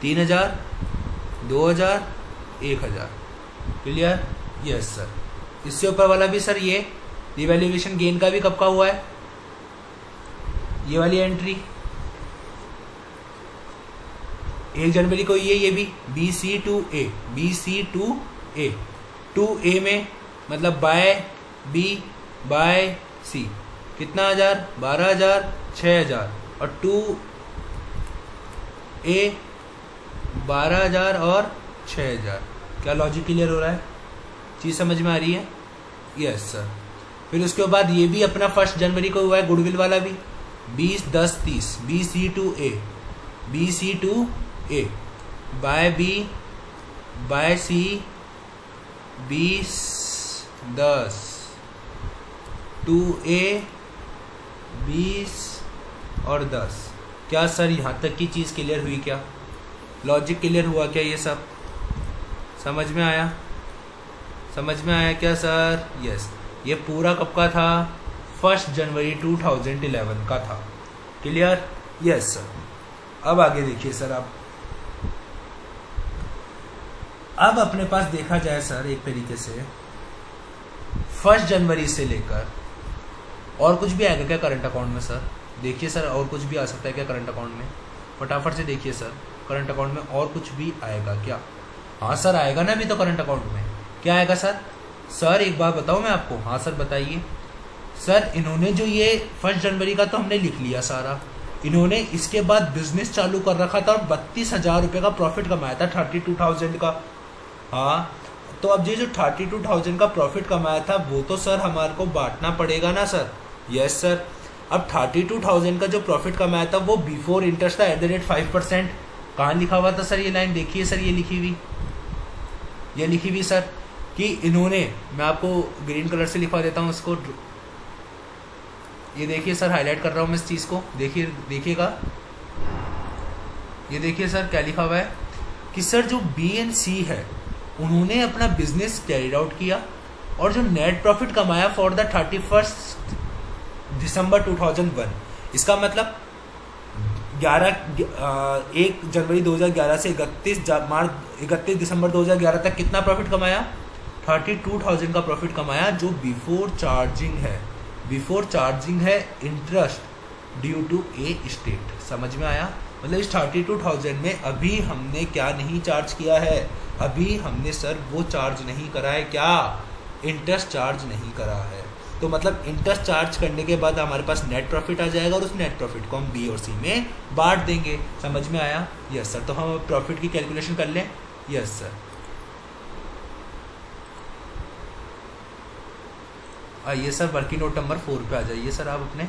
3000, 2000, 1000। Clear? Yes sir. इससे ऊपर वाला भी सर ये रिवैल्यूएशन गेन का भी कब का हुआ है, ये वाली एंट्री 1 जनवरी को ये भी BC2A, BC2A, 2A में मतलब बाय B बाय C कितना 1000, 12000, 6000 और 2A 12000 और 6000। क्या लॉजिक क्लियर हो रहा है? चीज समझ में आ रही है? Yes sir. फिर उसके बाद ये भी अपना 1 जनवरी को हुआ है गुडविल वाला भी 20, 10, 30, BC2A, BC2A bye B bye C 20, 10, 2A 20 और 10। क्या सर यहाँ तक की चीज़ क्लियर हुई? क्या लॉजिक क्लियर हुआ? क्या ये सब समझ में आया? समझ में आया क्या सर? यस। ये पूरा कब का था? 1 जनवरी 2011 का था। क्लियर? Yes sir. अब आगे देखिए सर, अब अपने पास देखा जाए सर एक तरीके से 1 जनवरी से लेकर और कुछ भी आएगा क्या करंट अकाउंट में सर? देखिए सर, और कुछ भी आ सकता है क्या करंट अकाउंट में? फटाफट से देखिए सर, करंट अकाउंट में और कुछ भी आएगा क्या? हाँ सर आएगा ना। अभी तो करंट अकाउंट में क्या आएगा सर? सर एक बात बताऊं मैं आपको। हाँ सर बताइए सर। इन्होंने जो ये 1 जनवरी का तो हमने लिख लिया सारा। इन्होंने इसके बाद बिजनेस चालू कर रखा था और 32,000 रुपये का प्रॉफिट कमाया था 32,000 का। हाँ तो अब ये जो 32,000 का प्रॉफिट कमाया था वो तो सर हमारे को बांटना पड़ेगा ना सर? Yes sir. अब 32,000 का जो प्रॉफिट कमाया था वो बिफोर इंटरेस्ट था @5%। कहाँ लिखा हुआ था सर ये लाइन? देखिए सर ये लिखी हुई सर कि इन्होंने, मैं आपको ग्रीन कलर से लिखवा देता हूँ इसको। ये देखिए सर, हाईलाइट कर रहा हूँ मैं इस चीज को। देखिएगा ये देखिए सर क्या लिखा हुआ है कि सर जो B एंड C है उन्होंने अपना बिजनेस कैरिड आउट किया और जो नेट प्रॉफिट कमाया फॉर द 31 दिसंबर 2001। इसका मतलब 1 जनवरी 2011 से 31 दिसंबर 2011 तक कितना प्रॉफिट कमाया? 32,000 का प्रॉफिट कमाया, जो बिफोर चार्जिंग है interest due to A estate. समझ में आया? मतलब इस 32,000 में अभी हमने क्या नहीं चार्ज किया है? अभी हमने सर वो चार्ज नहीं करा है। क्या? इंटरेस्ट चार्ज नहीं करा है। तो मतलब इंटरेस्ट चार्ज करने के बाद हमारे पास नेट प्रॉफिट आ जाएगा और उस नेट प्रॉफिट को हम B और C में बांट देंगे। समझ में आया? Yes sir. तो हम प्रॉफिट की कैलकुलेशन कर लें। Yes sir. आइए सर वर्किंग नोट नंबर 4 पे आ जाइए सर। आप अपने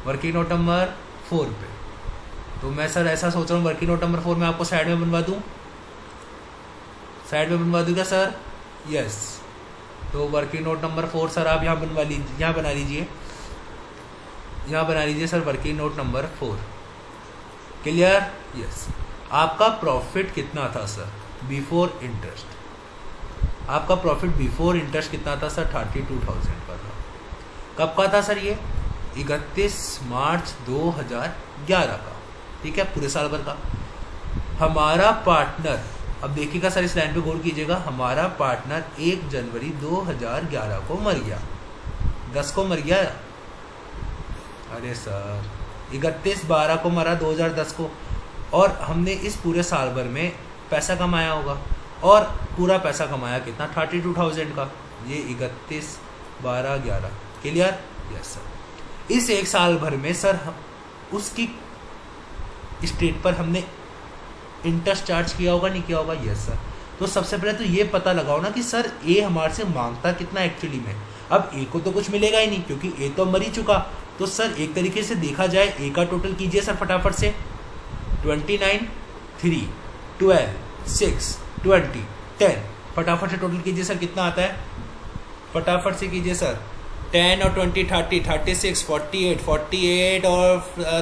वर्किंग नोट नंबर 4 पे, तो मैं सर ऐसा सोच रहा हूँ वर्किंग नोट नंबर 4 में आपको साइड में बनवा दूँ। साइड में बनवा दूँ क्या सर? यस। तो वर्किंग नोट नंबर 4 सर आप यहाँ बना लीजिए sir working note number 4। Clear? Yes. आपका प्रॉफिट कितना था सर बिफोर इंटरेस्ट? आपका प्रॉफिट बिफोर इंटरेस्ट कितना था सर? 32,000 का था। कब का था सर ये? 31 मार्च 2011 का। ठीक है, पूरे साल भर का। हमारा पार्टनर, अब देखिएगा सर इस लाइन पे गौर कीजिएगा, हमारा पार्टनर 1 जनवरी 2011 को मर गया, 10 को मर गया। अरे सर 31/12 को मरा 2010 को, और हमने इस पूरे साल भर में पैसा कमाया होगा, और पूरा पैसा कमाया कितना? 32,000 का। ये 31/12/11। क्लियर? Yes sir. इस एक साल भर में सर उसकी स्टेट पर हमने इंटरेस्ट चार्ज किया होगा, नहीं किया होगा? Yes sir. तो सबसे पहले तो ये पता लगाओ ना कि सर ए हमारे से मांगता कितना एक्चुअली में। अब ए को तो कुछ मिलेगा ही नहीं क्योंकि ए तो मर ही चुका। तो सर एक तरीके से देखा जाए ए का टोटल कीजिए सर फटाफट से। 29, 3, 12, 6, 20, 10। फटाफट से टोटल कीजिए सर, कितना आता है? फटाफट से कीजिए सर। 10 और 20 30, 36, 48 और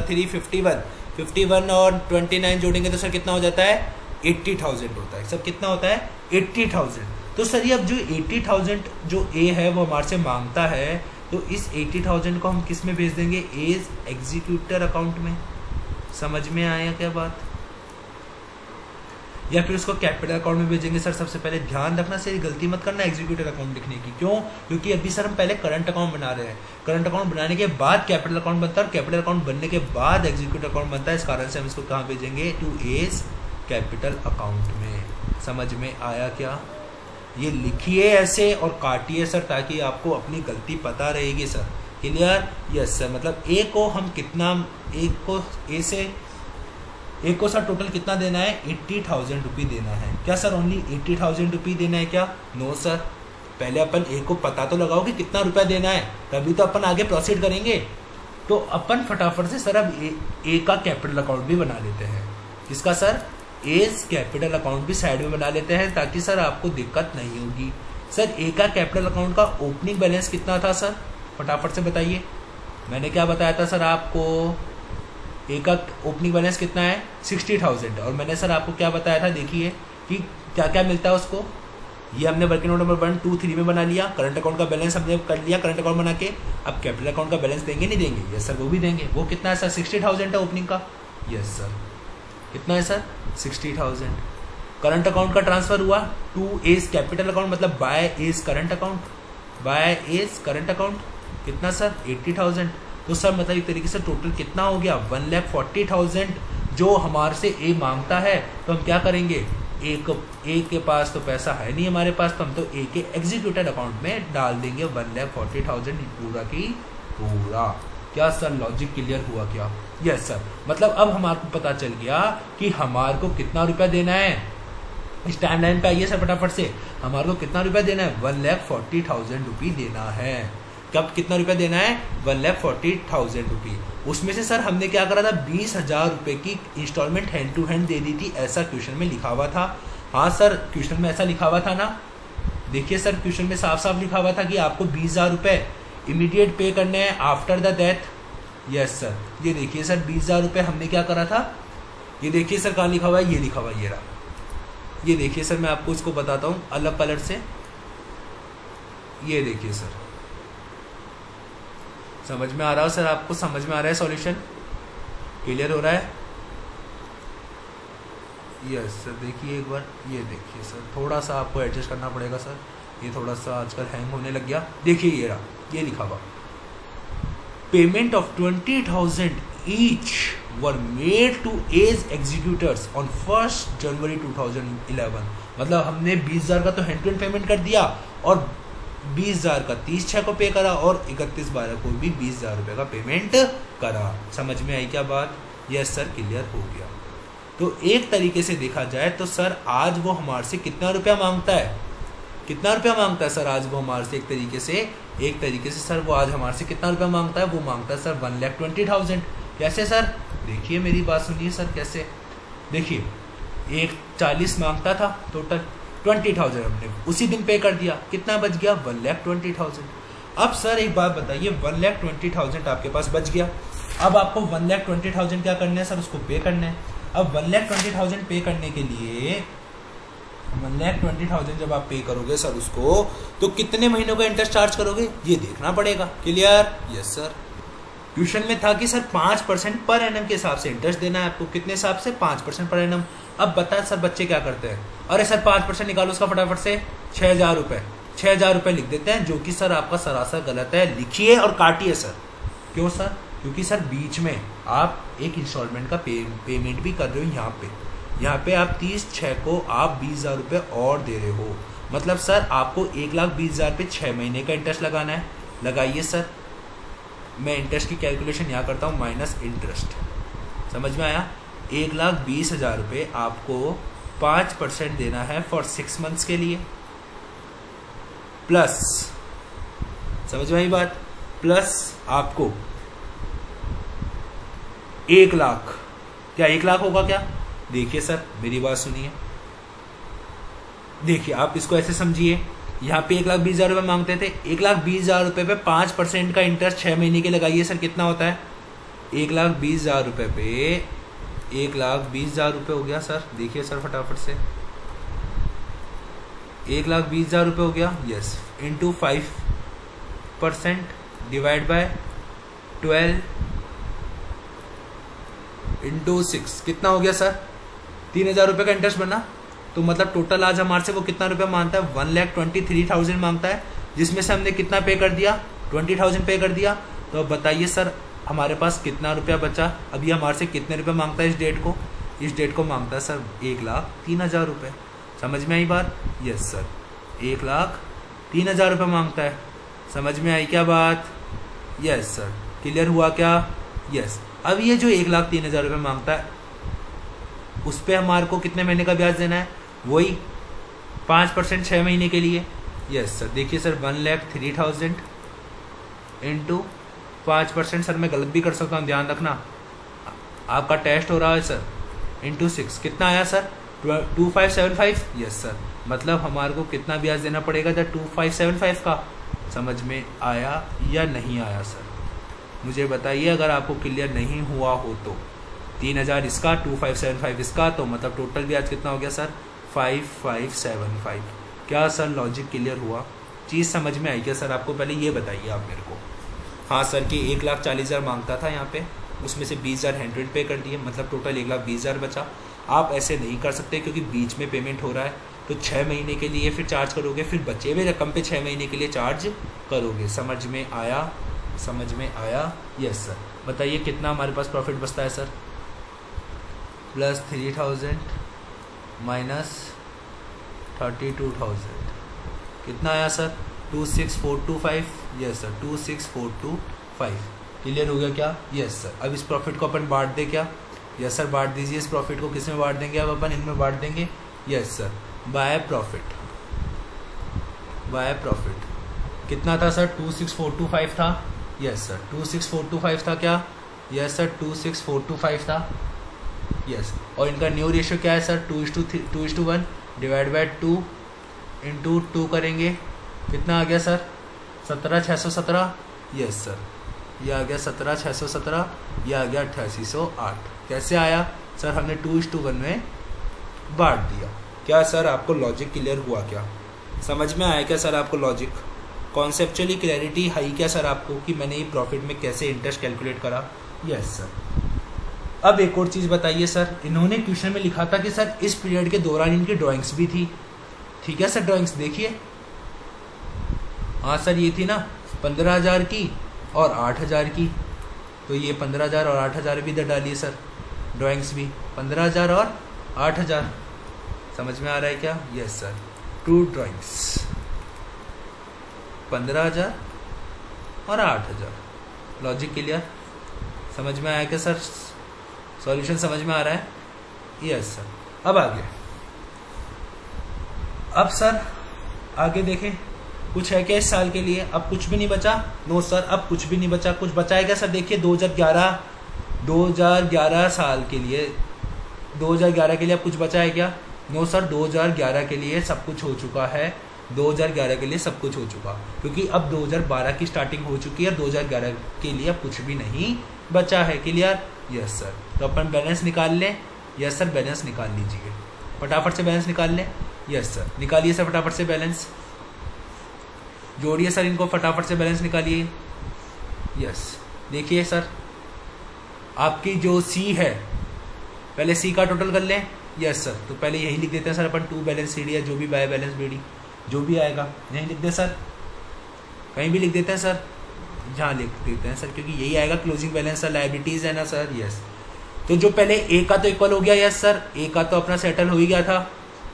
3 51, 51 और 29 जोड़ेंगे तो सर कितना हो जाता है? 80,000 होता है। सब कितना होता है? 80,000। तो सर ये अब जो 80,000 जो ए है वो हमारे से मांगता है, तो इस 80,000 को हम किस में भेज देंगे? एज एग्जीक्यूटर अकाउंट में। समझ में आया क्या बात? या फिर उसको कैपिटल अकाउंट में भेजेंगे। सर सबसे पहले ध्यान रखना सर, गलती मत करना एग्जीक्यूटिव अकाउंट लिखने की। क्यों? क्योंकि अभी सर हम पहले करंट अकाउंट बना रहे हैं, करंट अकाउंट बनाने के बाद कैपिटल अकाउंट बनता है और कैपिटल अकाउंट बनने के बाद एग्जीक्यूटिव अकाउंट बनता है। इस कारण से हम इसको कहाँ भेजेंगे? टू एज कैपिटल अकाउंट में। समझ में आया क्या? ये लिखिए ऐसे और काटिए सर, ताकि आपको अपनी गलती पता रहेगी सर। क्लियर? Yes sir. मतलब ए को हम कितना, एक को ए से एक को सर टोटल कितना देना है? 80,000 रुपये देना है। क्या सर ओनली 80,000 रुपये देना है क्या? नो सर, पहले अपन ए को पता तो लगाओ कि कितना रुपया देना है, तभी तो अपन आगे प्रोसीड करेंगे। तो अपन फटाफट से सर अब ए का कैपिटल अकाउंट भी बना लेते हैं। किसका सर? एज कैपिटल अकाउंट भी साइड में बना लेते हैं, ताकि सर आपको दिक्कत नहीं होगी। सर ए का कैपिटल अकाउंट का ओपनिंग बैलेंस कितना था सर? फटाफट से बताइए। मैंने क्या बताया था सर आपको? ए का ओपनिंग बैलेंस कितना है? 60,000। और मैंने सर आपको क्या बताया था? देखिए कि क्या क्या मिलता है उसको। ये हमने वर्किंग नोट नंबर 1, 2, 3 में बना लिया। करंट अकाउंट का बैलेंस हमने कर लिया करंट अकाउंट बना के। अब कैपिटल अकाउंट का बैलेंस देंगे नहीं देंगे? यस सर, वो भी देंगे। वो कितना है सर? 60,000 है ओपनिंग का। Yes sir. कितना है सर? 60,000। करंट अकाउंट का ट्रांसफर हुआ टू एज कैपिटल अकाउंट, मतलब by A's current account, by A's current account. कितना सर? 80,000। तो सर मतलब एक तरीके से टोटल कितना हो गया? 1,40,000 जो हमारे से ए मांगता है। तो हम क्या करेंगे? ए के पास तो पैसा है नहीं हमारे पास, तो हम तो ए के एग्जीक्यूटिव अकाउंट में डाल देंगे 1,40,000 पूरा की पूरा। क्या सर लॉजिक क्लियर हुआ क्या? Yes sir. मतलब अब हमारे को पता चल गया कि हमारे को कितना रुपया देना है। स्टैंड लाइन पे आइए सर फटाफट से। हमारे को कितना रुपया देना है? 1,40,000 रुपये देना है। कब कितना रुपया देना है? 1,40,000 रुपये। उसमें से सर हमने क्या करा था? 20,000 रुपये की इंस्टॉलमेंट हैंड टू हैंड दे दी थी, ऐसा क्वेश्चन में लिखा हुआ था। हाँ सर, क्वेश्चन में ऐसा लिखा हुआ था ना। देखिए सर, क्वेश्चन में साफ साफ लिखा हुआ था कि आपको 20,000 रुपये इमीडिएट पे करने हैं after the death. Yes sir. ये देखिए सर, 20,000 रुपये हमने क्या करा था? ये देखिए सर, कहाँ लिखा हुआ है? ये लिखा हुआ है, ये रहा। ये देखिए सर, मैं आपको इसको बताता हूँ अलग कलर से। ये देखिए सर, समझ में आ रहा है सर? आपको समझ में आ रहा है? सॉल्यूशन क्लियर हो रहा है? Yes sir. देखिए एक बार, ये देखिए सर, थोड़ा सा आपको एडजस्ट करना पड़ेगा सर, ये थोड़ा सा आजकल हैंग होने लग गया। देखिए ये रहा, ये लिखा हुआ payment of 20,000 each were made to A's executors on 1 January 2011। मतलब हमने 20,000 का तो हैंड टू हैंड पेमेंट कर दिया और 20,000 का 30/6 को पे करा और 31/12 को भी 20,000 रुपये का पेमेंट करा। समझ में आई क्या बात? यस सर, क्लियर हो गया। तो एक तरीके से देखा जाए तो सर आज वो हमारे से कितना रुपया मांगता है? कितना रुपया मांगता है सर आज वो हमारे से? एक तरीके से सर वो आज हमारे से कितना रुपया मांगता है? वो मांगता है सर 1,20,000। कैसे सर? देखिए मेरी बात सुनिए सर, कैसे? देखिए, एक 40 मांगता था, टोटल 20,000 हमने उसी दिन पे कर दिया। कितना बच गया? 1,20,000। अब सर एक बात बताइए, 1,20,000 आपके पास बच गया। अब आपको 1,20,000 क्या करना है सर? उसको पे करना है। अब 1,20,000 पे करने के लिए 1,20,000 जब आप पे करोगे सर उसको, तो कितने महीनों का इंटरेस्ट चार्ज करोगे? ये देखना पड़ेगा। क्लियर? Yes sir. ट्यूशन में था कि सर 5% पर एनम के हिसाब से इंटरेस्ट देना है आपको। कितने हिसाब से? 5% पर एनम। अब बता सर बच्चे क्या करते हैं? अरे सर 5% निकालो उसका फटाफट से। 6,000 रुपये, 6,000 रुपये लिख देते हैं, जो कि सर आपका सरासर गलत है। लिखिए और काटिए सर। क्यों सर? क्योंकि सर बीच में आप एक इंस्टॉलमेंट का पेमेंट भी कर रहे हो। यहाँ पे आप 30/6 को आप 20,000 रुपये और दे रहे हो। मतलब सर आपको 1,20,000 पे 6 महीने का इंटरेस्ट लगाना है। लगाइए सर। मैं इंटरेस्ट की कैलकुलेशन यहाँ करता हूँ, माइनस इंटरेस्ट। समझ में आया? 1,20,000 रुपये आपको 5% देना है फॉर 6 मंथ्स के लिए, प्लस, समझ में आई बात? प्लस आपको 1,00,000। क्या 1,00,000 होगा क्या? देखिए सर मेरी बात सुनिए, देखिए आप इसको ऐसे समझिए। यहाँ पे 1,20,000 रुपये मांगते थे। 1,20,000 रुपये पे 5% का इंटरेस्ट 6 महीने के लगाइए सर, कितना होता है? 1,20,000 रुपये पे 1,20,000 रुपये हो गया सर। देखिए सर फटाफट से, 1,20,000 रुपये हो गया। Yes, into 5% divide by 12 into 6 कितना हो गया सर? 3,000 रुपये का इंटरेस्ट बना। तो मतलब टोटल आज हमारे से वो कितना रुपया मांगता है, 1,23,000 मांगता है, जिसमें से हमने कितना पे कर दिया, 20,000 पे कर दिया। तो अब बताइए सर हमारे पास कितना रुपया बचा। अभी हमारे से कितने रुपये मांगता है इस डेट को, इस डेट को मांगता है सर 1,03,000 रुपये। समझ में आई बात? यस सर, 1,03,000 रुपये मांगता है। समझ में आई क्या बात? यस सर, क्लियर हुआ क्या? यस। अब ये जो 1,03,000 रुपये मांगता है उस पर हमारे को कितने महीने का ब्याज देना है, वही 5% 6 महीने के लिए। यस सर, देखिए सर 1,03,000 इंटू 5%, सर मैं गलत भी कर सकता हूँ, ध्यान रखना आपका टेस्ट हो रहा है सर, इंटू 6 कितना आया सर, 2575। यस सर, मतलब हमारे को कितना ब्याज देना पड़ेगा सर 2575 का। समझ में आया या नहीं आया सर, मुझे बताइए। अगर आपको क्लियर नहीं हुआ हो तो 3,000 इसका, 2575 इसका, तो मतलब टोटल ब्याज कितना हो गया सर 5575। क्या सर लॉजिक क्लियर हुआ, चीज़ समझ में आई क्या सर आपको? पहले ये बताइए आप मेरे को। हाँ सर कि 1,40,000 मांगता था यहाँ पे, उसमें से 20,000 हैंड पे कर दिए, मतलब टोटल 1,20,000 बचा। आप ऐसे नहीं कर सकते क्योंकि बीच में पेमेंट हो रहा है, तो 6 महीने के लिए फिर चार्ज करोगे, फिर बचे हुए रकम पे 6 महीने के लिए चार्ज करोगे। समझ में आया? समझ में आया? Yes sir. बताइए कितना हमारे पास प्रॉफिट बचता है सर, +3,000 माइनस 32,000 कितना आया सर 26,425। Yes sir, 26,425। क्लियर हो गया क्या? Yes sir. अब इस प्रॉफिट को अपन बांट दें क्या? यस सर, बांट दीजिए। इस प्रॉफिट को किस में बांट देंगे? अब अपन इनमें बांट देंगे। Yes sir, by profit. By profit कितना था सर 26,425 था। यस सर, 26,425 था क्या? यस सर, 26,425 था। यस, और इनका न्यू रेशियो क्या है सर 2:1 डिवाइड बाय 2 इंटू 2 करेंगे, कितना आ गया सर 17,617। यस सर, ये आ गया 17,617, ये आ गया 8808। कैसे आया सर? हमने 2:1 में बांट दिया। क्या सर आपको लॉजिक क्लियर हुआ क्या? समझ में आया क्या सर आपको लॉजिक? कॉन्सेप्चुअली क्लैरिटी है क्या सर आपको कि मैंने ये प्रॉफिट में कैसे इंटरेस्ट कैलकुलेट करा? Yes sir. अब एक और चीज़ बताइए सर, इन्होंने क्वेश्चन में लिखा था कि सर इस पीरियड के दौरान इनकी ड्राइंग्स भी थी। ठीक है सर, ड्राइंग्स देखिए। हाँ सर, ये थी ना 15,000 की और 8,000 की, तो ये 15,000 और 8,000 भी इधर डालिए सर। ड्राइंग्स भी 15,000 और 8,000। समझ में आ रहा है क्या? यस सर, 2 ड्राइंग्स 15,000 और 8,000। Logic clear? समझ में आया क्या सर? सॉल्यूशन समझ में आ रहा है? Yes sir. अब आगे, अब सर आगे देखें, कुछ है क्या इस साल के लिए? अब कुछ भी नहीं बचा। नो सर, अब कुछ भी नहीं बचा। कुछ बचा है क्या सर? देखिए 2011 साल के लिए, 2011 के लिए अब कुछ बचा है क्या? नो सर, 2011 के लिए सब कुछ हो चुका है। 2011 के लिए सब कुछ हो चुका, क्योंकि अब 2012 की स्टार्टिंग हो चुकी है। 2011 के लिए अब कुछ भी नहीं बचा है। क्लियर? Yes sir. तो अपन बैलेंस निकाल लें। यस सर, बैलेंस निकाल लीजिए, फटाफट से बैलेंस निकाल लें। यस सर, निकालिए सर फटाफट से बैलेंस, जोड़िए सर इनको, फटाफट से बैलेंस निकालिए। यस, देखिए सर आपकी जो सी है, पहले सी का टोटल कर लें। यस सर, तो पहले यही लिख देते हैं सर अपन 2 बैलेंस सी डी या जो भी बाय बैलेंस बी डी जो भी आएगा यही लिख दे सर, कहीं भी लिख देते हैं सर, जहाँ लिख देते हैं सर, क्योंकि यही आएगा क्लोजिंग बैलेंस सर, लायबिलिटीज है ना सर। यस, तो जो पहले ए का तो इक्वल हो गया। यस सर, ए का तो अपना सेटल हो ही गया था,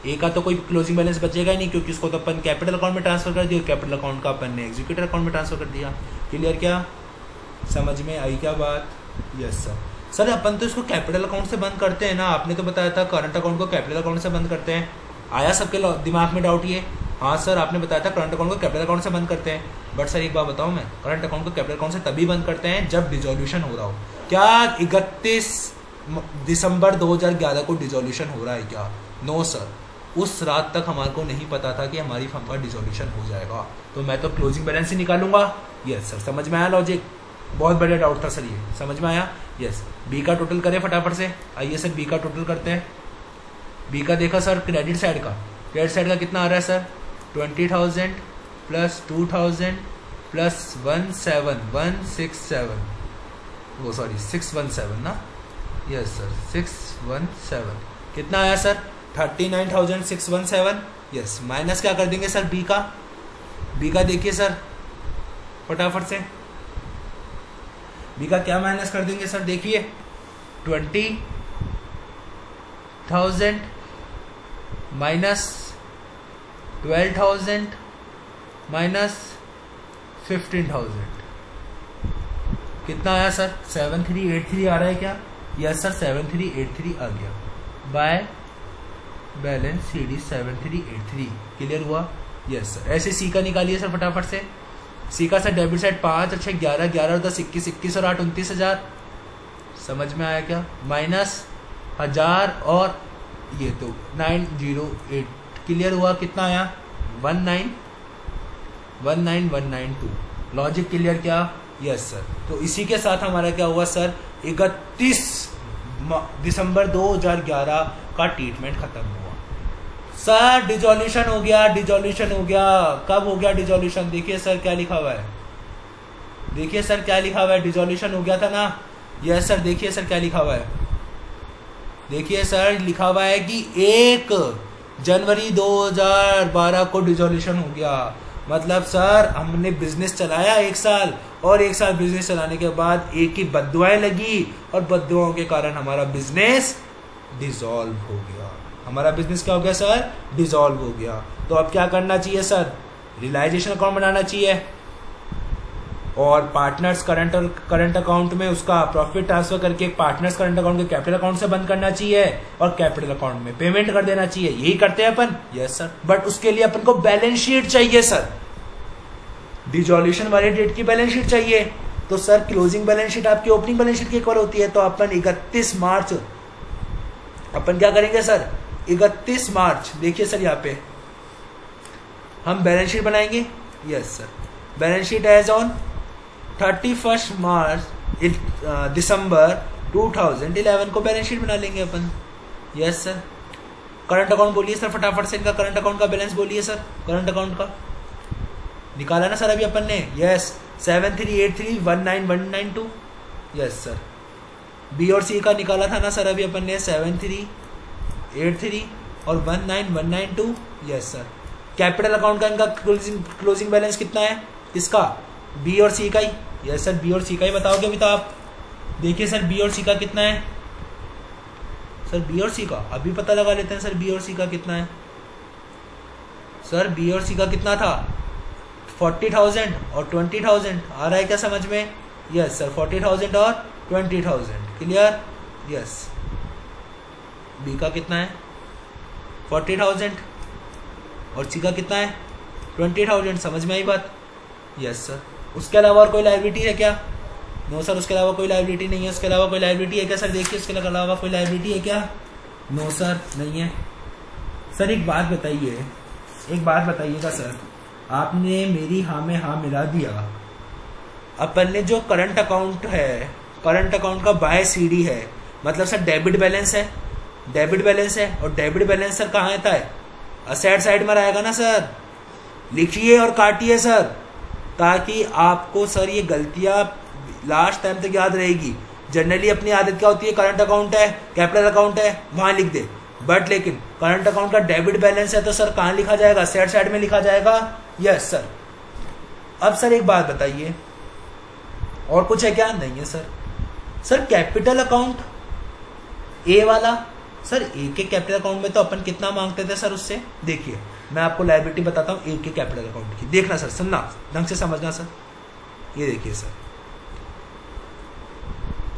ए का तो कोई क्लोजिंग बैलेंस बचेगा ही नहीं, क्योंकि उसको तो अपन कैपिटल अकाउंट में ट्रांसफर कर दिया, कैपिटल अकाउंट का अपन ने एग्जीक्यूटिव अकाउंट में ट्रांसफर कर दिया। क्लियर? क्या समझ में आई क्या बात? Yes sir. सर अपन तो इसको कैपिटल अकाउंट से बंद करते हैं ना, आपने तो बताया था करंट अकाउंट को कैपिटल अकाउंट से बंद करते हैं। आया सबके दिमाग में डाउट ये? हाँ सर, आपने बताया था करंट अकाउंट को कैपिटल अकाउंट से बंद करते हैं, बट सर एक बात बताऊं मैं, करंट अकाउंट को कैपिटल अकाउंट से तभी बंद करते हैं जब डिसोल्यूशन हो रहा हो। क्या 31 दिसंबर 2011 को डिसोल्यूशन हो रहा है क्या? नो सर, उस रात तक हमारे को नहीं पता था कि हमारी फर्म का डिसोल्यूशन हो जाएगा, तो मैं तो क्लोजिंग बैलेंस ही निकालूंगा। यस सर, समझ में आया लॉजिक? बहुत बढ़िया डाउट था सर, ये समझ में आया? यस। बी का टोटल करें फटाफट से, आइए सर बी का टोटल करते हैं। बी का देखा सर, क्रेडिट साइड का, क्रेडिट साइड का कितना आ रहा है सर 20,000 प्लस 2,000 प्लस 17167, वो सॉरी 617 ना। यस सर, 617 कितना आया सर 39,617। यस, माइनस क्या कर देंगे सर बी का देखिए सर फटाफट से, बी का क्या माइनस कर देंगे सर, देखिए 20,000 माइनस 12,000 माइनस 15,000 कितना आया सर 7383 आ रहा है क्या? यस सर 7383 आ गया बाय बैलेंस CD 7383। क्लियर हुआ? Yes sir. ऐसे सी का निकालिए सर फटाफट से। सी का सर डेबिट साइड 5 और 6 11, 11 और 10 21, 21 और 8 29,000। समझ में आया क्या? माइनस 1000 और ये तो 908। क्लियर हुआ? कितना आया 19192। लॉजिक क्लियर क्या? Yes sir. तो इसी के साथ हमारा क्या हुआ सर 31 दिसंबर 2011 का ट्रीटमेंट खत्म हुआ सर। डिजोल्यूशन हो गया, डिजोल्यूशन हो गया। कब हो गया डिजोल्यूशन? देखिए सर क्या लिखा हुआ है, देखिए सर क्या लिखा हुआ है, डिजोल्यूशन हो गया था ना। Yes sir. देखिए सर क्या लिखा हुआ है, देखिए सर लिखा हुआ है कि 1 जनवरी 2012 को डिजोल्यूशन हो गया। मतलब सर हमने बिजनेस चलाया 1 साल, और 1 साल बिजनेस चलाने के बाद एक ही बद्दुआएं लगी, और बद्दुआओं के कारण हमारा बिजनेस डिसॉल्व हो गया। हमारा बिजनेस क्या हो गया सर? डिसॉल्व हो गया। तो अब क्या करना चाहिए सर? रियलाइजेशन अकाउंट बनाना चाहिए, और पार्टनर्स करंट अकाउंट में उसका प्रॉफिट ट्रांसफर करके पार्टनर्स करंट अकाउंट के कैपिटल अकाउंट से बंद करना चाहिए, और कैपिटल अकाउंट में पेमेंट कर देना चाहिए। यही करते हैं अपन। Yes sir. बट उसके लिए अपन को बैलेंस शीट चाहिए सर, डिसॉल्यूशन वाले डेट की बैलेंस शीट चाहिए। तो सर क्लोजिंग बैलेंस शीट आपकी ओपनिंग बैलेंस शीट की इक्वल होती है। तो अपन 31 मार्च अपन क्या करेंगे सर? 31 मार्च देखिए सर यहाँ पे हम बैलेंस शीट बनाएंगे। Yes sir. Balance sheet as on 31 March December 2011 को बैलेंस शीट बना लेंगे अपन। Yes sir. करंट अकाउंट बोलिए सर फटाफट से, इनका करंट अकाउंट का बैलेंस बोलिए सर। करंट अकाउंट का निकाला ना सर अभी अपन ने। यस 7383199192। Yes sir. बी और सी का निकाला था ना सर अभी अपन ने 7383 और 19192। Yes sir. कैपिटल अकाउंट का इनका क्लोजिंग बैलेंस कितना है? इसका बी और सी का ही। Yes sir. बी और सी का ही बताओगे अभी तो आप। देखिए सर बी और सी का कितना है सर? बी और सी का अभी पता लगा लेते हैं सर। बी और सी का कितना है सर? बी और सी का कितना था? 40,000 और 20,000। आ रहा है क्या समझ में? Yes sir. 40,000 और 20,000। क्लियर? यस। बी का कितना है? 40,000 और सी का कितना है? 20,000। समझ में आई बात? Yes sir. उसके अलावा और कोई लायबिलिटी है क्या? No sir. उसके अलावा कोई लायबिलिटी नहीं है। उसके अलावा कोई लायबिलिटी है क्या सर? देखिए उसके अलावा कोई लायबिलिटी है क्या? नो सर नहीं है। सर एक बात बताइएगा सर, आपने मेरी हाँ में हाँ मिला दिया। अपन ने जो करंट अकाउंट है, करंट अकाउंट का बाय सीडी है, मतलब सर डेबिट बैलेंस है, डेबिट बैलेंस है। और डेबिट बैलेंस सर कहाँ आता है? असेट साइड में रहेगा ना सर। लिखिए और काटिए सर, ताकि आपको सर ये गलतियां लास्ट टाइम तक याद रहेगी। जनरली अपनी आदत क्या होती है? करंट अकाउंट है, कैपिटल अकाउंट है, वहां लिख दे। बट लेकिन करंट अकाउंट का डेबिट बैलेंस है तो सर कहां लिखा जाएगा? असेट साइड में लिखा जाएगा। Yes sir. अब सर एक बात बताइए, और कुछ है क्या? नहीं है सर। सर कैपिटल अकाउंट ए वाला, सर ए के कैपिटल अकाउंट में तो अपन कितना मांगते थे सर उससे? देखिए मैं आपको लायबिलिटी बताता हूं ए के कैपिटल अकाउंट की। देखना सर, सुनना, ढंग से समझना सर। ये देखिए सर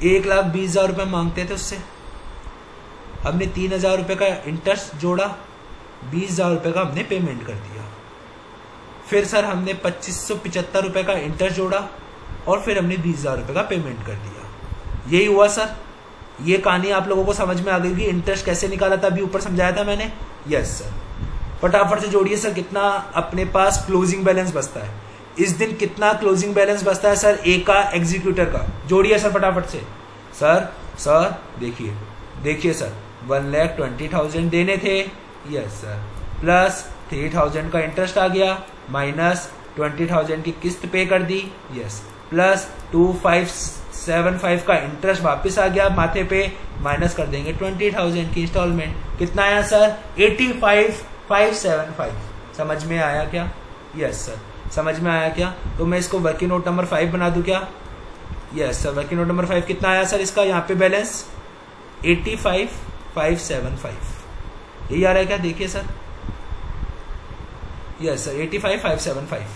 1,20,000 रुपए मांगते थे उससे। हमने 3,000 रुपए का इंटरेस्ट जोड़ा, 20,000 रुपए का हमने पेमेंट कर दिया। फिर सर हमने 2,575 रुपए का इंटरेस्ट जोड़ा, और फिर हमने 20,000 रुपए का पेमेंट कर दिया। यही हुआ सर। ये कहानी आप लोगों को समझ में आ गई कि इंटरेस्ट कैसे निकाला था, अभी ऊपर समझाया था मैंने। Yes sir. फटाफट से जोड़िए सर, कितना अपने पास क्लोजिंग बैलेंस बचता है इस दिन? कितना क्लोजिंग बैलेंस बचता है सर ए का, एग्जीक्यूटर का? जोड़िए सर फटाफट से। सर देखिए सर 1,20,000 देने थे। Yes sir. प्लस 3,000 का इंटरेस्ट आ गया, माइनस 20,000 की किस्त पे कर दी। यस। प्लस 575 का इंटरेस्ट वापस आ गया माथे पे, माइनस कर देंगे 20,000 की इंस्टॉलमेंट। कितना आया सर? 85,575। समझ में आया क्या? यस सर, समझ में आया क्या? तो मैं इसको वर्किंग नोट नंबर 5 बना दूं क्या? Yes sir, working note number 5 कितना आया सर इसका? यहाँ पे बैलेंस 85,575, यही आ रहा है क्या? देखिए सर, यस सर 85,575।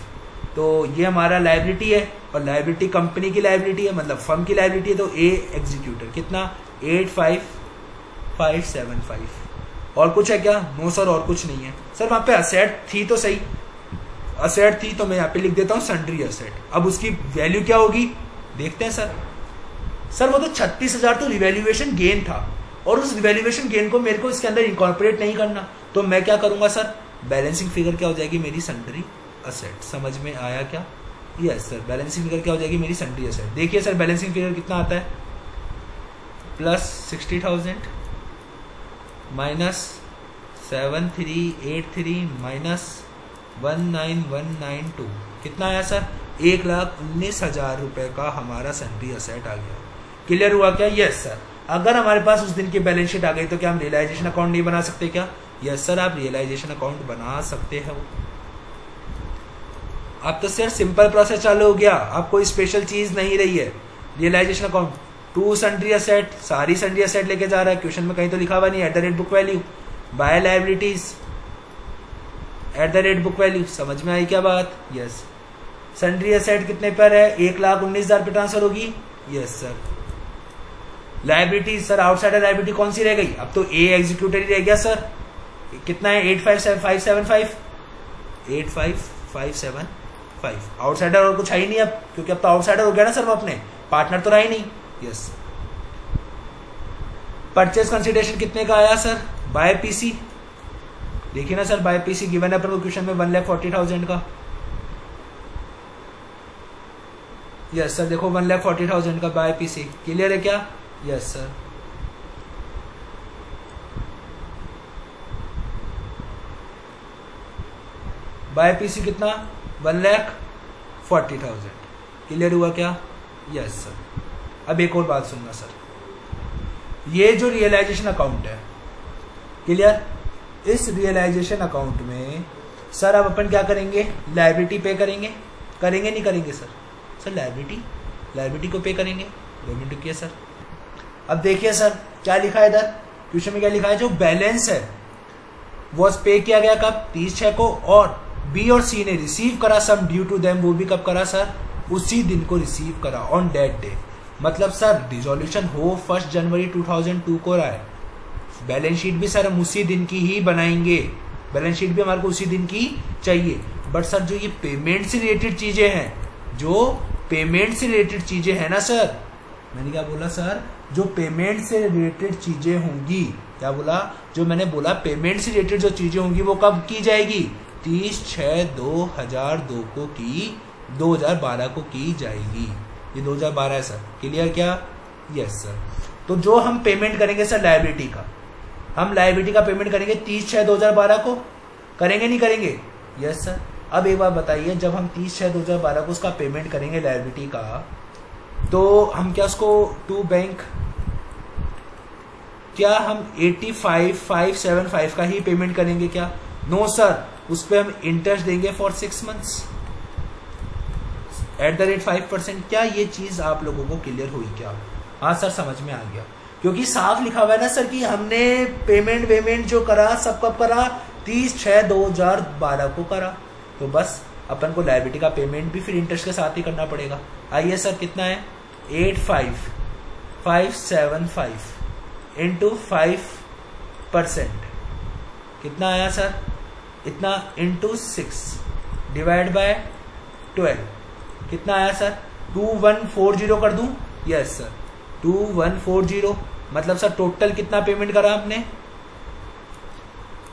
तो ये हमारा लायबिलिटी है, और लायबिलिटी कंपनी की लायबिलिटी है, मतलब फर्म की लायबिलिटी है। तो ए एग्जीक्यूटर कितना? 85,575। और कुछ है क्या? नो सर, और कुछ नहीं है सर। वहां पे असेट थी तो सही, असेट थी तो मैं यहाँ पे लिख देता हूँ सन्ड्री असेट। अब उसकी वैल्यू क्या होगी देखते हैं सर। सर वो तो 36,000 तो रिवैल्यूएशन गेन था, और उस रिवैल्यूएशन गेन को मेरे को इसके अंदर इनकॉर्पोरेट नहीं करना, तो मैं क्या करूंगा सर? बैलेंसिंग फिगर क्या हो जाएगी मेरी? Sundry asset. समझ में आया क्या? यस सर, बैलेंसिंग फिगर क्या हो जाएगी मेरी? Sundry asset. देखिए सर, बैलेंसिंग फिगर कितना आता है? Plus 60,000 minus 7383 minus 19192। कितना आया सर? 1,19,000 रुपए का हमारा सन्ड्री असेट आ गया। क्लियर हुआ क्या? Yes sir. अगर हमारे पास उस दिन की बैलेंस शीट आ गई तो क्या हम रियलाइजेशन अकाउंट नहीं बना सकते क्या? यस सर, आप रियलाइजेशन अकाउंट बना सकते हो। अब तो सर सिंपल प्रोसेस चालू हो गया, आप कोई स्पेशल चीज नहीं रही है। Realisation account to sundry asset, सारी सन्ड्री असेट लेके जा रहा है। क्वेश्चन में कहीं तो लिखा हुआ नहीं at the rate book value by liabilities at the rate book value. समझ में आई क्या बात? यस। सन्ड्री असेट कितने पर है? 1,19,000 पे ट्रांसफर होगी। Yes sir. Liabilities sir, outsider liability कौन सी रह गई? अब तो ए एग्जीक्यूटर ही रह गया सर। कितना है? 85,575। 85,575। आउटसाइडर और कुछ है ही नहीं अब, क्योंकि अब तो आउटसाइडर हो गया ना सर, वो अपने पार्टनर तो रहा ही नहीं। यस। परचेज कंसिडरेशन कितने का आया सर? Bye PC. देखिए ना सर, बाय पीसी गिवन है अपन को क्वेश्चन में 1,40,000 का। यस सर, देखो 1,40,000 का बाय पीसी। क्लियर है क्या? Yes sir. बाय पीसी कितना? 1,40,000। क्लियर हुआ क्या? Yes sir. अब एक और बात सुनना सर, ये जो रियलाइजेशन अकाउंट है, क्लियर, इस रियलाइजेशन अकाउंट में सर अब अपन क्या करेंगे? लायबिलिटी पे करेंगे। करेंगे नहीं करेंगे सर? सर लायबिलिटी को पे करेंगे। 2 मिनट रुकिए सर। अब देखिए सर क्या लिखा है इधर क्वेश्चन में, क्या लिखा है? जो बैलेंस है वो पे किया गया कब? 30/6 को, और बी और सी ने रिसीव करा सम ड्यू टू देम, वो भी कब करा सर? उसी दिन को रिसीव करा, ऑन दैट डे। मतलब सर डिसोल्यूशन हो 1 जनवरी 2002 को रहा है। बैलेंस शीट भी सर हम उसी दिन की ही बनाएंगे, बैलेंस शीट भी हमारे को उसी दिन की चाहिए। बट सर जो ये पेमेंट से रिलेटेड चीजें हैं, जो पेमेंट से रिलेटेड चीजें हैं ना सर, मैंने क्या बोला सर? जो पेमेंट से रिलेटेड चीजें होंगी, क्या बोला? जो मैंने बोला पेमेंट से रिलेटेड जो चीजें होंगी वो कब की जाएगी? 30/6/2002 को की 2012 को की जाएगी। ये 2012 है सर। क्लियर क्या? Yes sir. तो जो हम पेमेंट करेंगे सर लायबिलिटी का, हम लायबिलिटी का पेमेंट करेंगे 30/6/2012 को। करेंगे नहीं करेंगे? Yes sir. अब एक बार बताइए, जब हम 30/6/2012 को उसका पेमेंट करेंगे लायबिलिटी का, तो हम क्या उसको टू बैंक, क्या हम 85,575 का ही पेमेंट करेंगे क्या? नो सर, उस पर हम इंटरेस्ट देंगे for 6 months at the rate 5%। क्या ये चीज आप लोगों को क्लियर हुई क्या? हाँ सर, समझ में आ गया, क्योंकि साफ लिखा हुआ है ना सर कि हमने पेमेंट जो करा सब कब करा? 30/6/2012 को करा। तो बस अपन को लायबिलिटी का पेमेंट भी फिर इंटरेस्ट के साथ ही करना पड़ेगा। आइए सर, कितना है? 85,575 इंटू 5%। कितना आया सर? इतना इंटू 6 डिवाइड बाय 12। कितना आया सर? 2140 कर दूं? Yes sir, 2140। मतलब सर टोटल कितना पेमेंट करा आपने?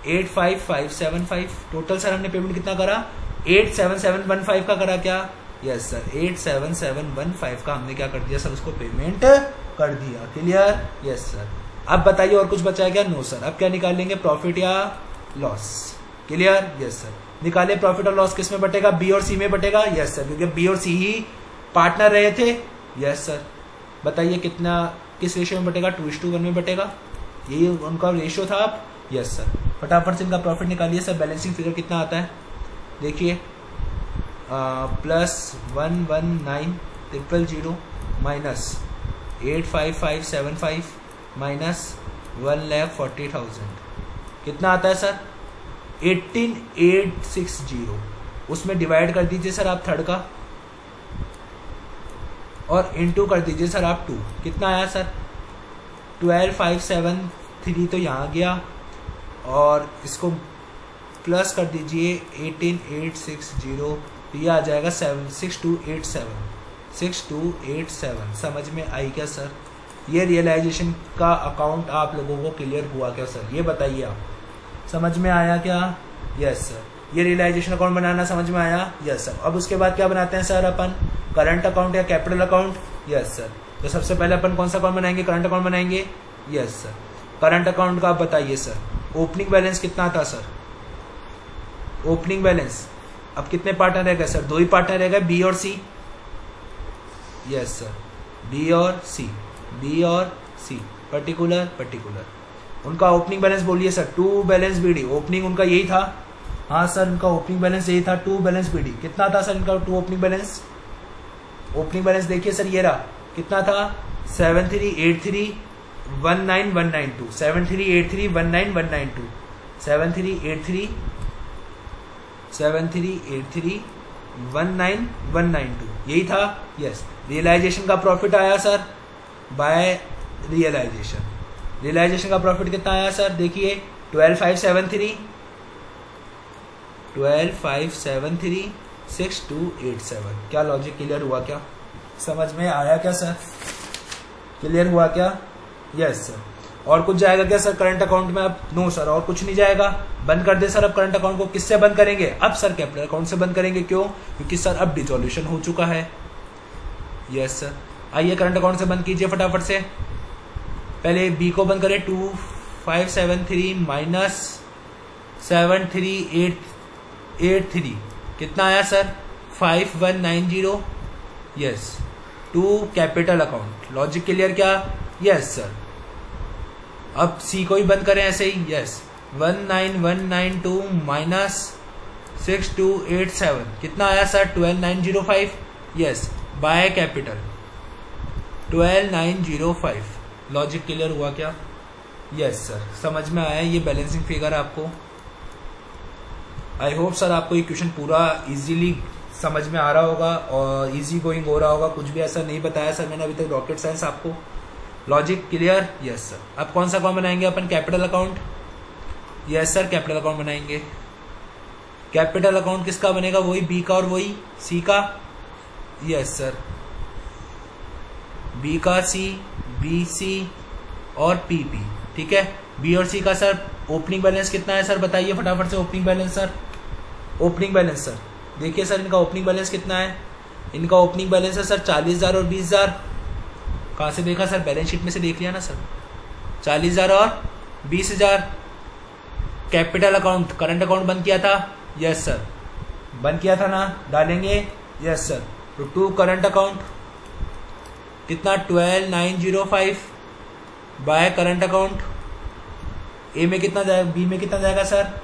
85,575। टोटल सर हमने पेमेंट कितना करा? 87715 का करा क्या? यस सर, 87715 का हमने क्या कर दिया सर? उसको पेमेंट कर दिया। क्लियर? Yes sir. अब बताइए और कुछ बचा है क्या? No sir. अब क्या निकाल लेंगे? प्रॉफिट या लॉस। क्लियर? Yes sir. निकाले प्रॉफिट और लॉस किस में बटेगा? बी और सी में बटेगा। यस सर, क्योंकि बी और सी ही पार्टनर रहे थे। Yes sir. बताइए कितना, किस रेशियो में बटेगा? 2:1 में बटेगा, यही उनका रेशियो था। आप यस सर, फटाफट से इनका प्रॉफिट निकालिए सर। बैलेंसिंग फिगर कितना आता है देखिए, +119,000 माइनस 85575 माइनस 1,40,000 कितना आता है सर? 18,860। उसमें डिवाइड कर दीजिए सर आप थर्ड का, और इनटू कर दीजिए सर आप 2। कितना आया सर? 12,573 तो यहाँ गया, और इसको प्लस कर दीजिए 18,860, तो ये आ जाएगा 6287। समझ में आई क्या सर? ये रियलाइजेशन का अकाउंट आप लोगों को क्लियर हुआ क्या सर? ये बताइए आप, समझ में आया क्या? यस सर, ये रियलाइजेशन अकाउंट बनाना समझ में आया? Yes sir. अब उसके बाद क्या बनाते हैं सर अपन? करंट अकाउंट या कैपिटल अकाउंट? Yes sir. तो सबसे पहले अपन कौन सा अकाउंट बनाएंगे? करंट अकाउंट बनाएंगे। Yes sir. करंट अकाउंट का आप बताइए सर, ओपनिंग बैलेंस कितना था सर? ओपनिंग बैलेंस अब कितने पार्टनर रह गए सर? 2 ही पार्टनर रह गए, बी और सी। यस सर, बी और सी पर्टिकुलर। उनका ओपनिंग बैलेंस बोलिए सर। 2 बैलेंस बीडी, ओपनिंग उनका यही था। हाँ सर, उनका ओपनिंग बैलेंस यही था, 2 बैलेंस बीडी। कितना था सर इनका 2 ओपनिंग बैलेंस? ओपनिंग बैलेंस देखिए सर, ये रहा। कितना था? 7383,19192 7383,19192 7383,19192 यही था। यस। रियलाइजेशन का प्रॉफिट आया सर बाय रियलाइजेशन। रियलाइजेशन का प्रॉफिट कितना आया सर? देखिए 12,573,6287। क्या लॉजिक क्लियर हुआ क्या? समझ में आया क्या सर? क्लियर हुआ क्या? Yes sir. और कुछ जाएगा क्या सर करंट अकाउंट में? अब नो सर, और कुछ नहीं जाएगा। बंद कर दे सर अब करंट अकाउंट को। किससे बंद करेंगे? अब सर कैपिटल अकाउंट से बंद करेंगे। क्यों? क्योंकि सर अब डिसॉल्यूशन हो चुका है। Yes sir. आइए करंट अकाउंट से बंद कीजिए फटाफट से। पहले बी को बंद करें। 2573 माइनस 7383 कितना आया सर? 5190। यस। To capital account. Logic clear क्या? Yes sir. अब सी को ही बंद करें ऐसे ही। यस। 19192 माइनस 6287 कितना आया sir? 12905। Yes. By capital 12905। Logic clear हुआ क्या? Yes sir. समझ में आया ये बैलेंसिंग फिगर आपको? आई होप सर आपको ये क्वेश्चन पूरा इजीली समझ में आ रहा होगा और इजी गोइंग हो रहा होगा। कुछ भी ऐसा नहीं बताया सर मैंने अभी तक रॉकेट साइंस आपको। Logic clear? Yes sir. अब कौन सा अकाउंट बनाएंगे अपन? Capital account. Yes sir, capital account बनाएंगे। कैपिटल अकाउंट किसका बनेगा? वही बी का और वही सी का। Yes sir. बी का सी, बी सी और पी पी। ठीक है। बी और सी का सर ओपनिंग बैलेंस कितना है सर? बताइए फटाफट से opening balance sir. Opening balance sir देखिए सर, इनका ओपनिंग बैलेंस कितना है? इनका ओपनिंग बैलेंस है सर 40,000 और 20,000। कहाँ से देखा सर? बैलेंस शीट में से देख लिया ना सर। 40,000 और 20,000। कैपिटल अकाउंट, करंट अकाउंट बंद किया था। यस सर, बंद किया था ना, डालेंगे। Yes sir. तो टू करंट अकाउंट कितना? 12905 बाय करंट अकाउंट। ए में कितना जाएगा? बी में कितना जाएगा सर?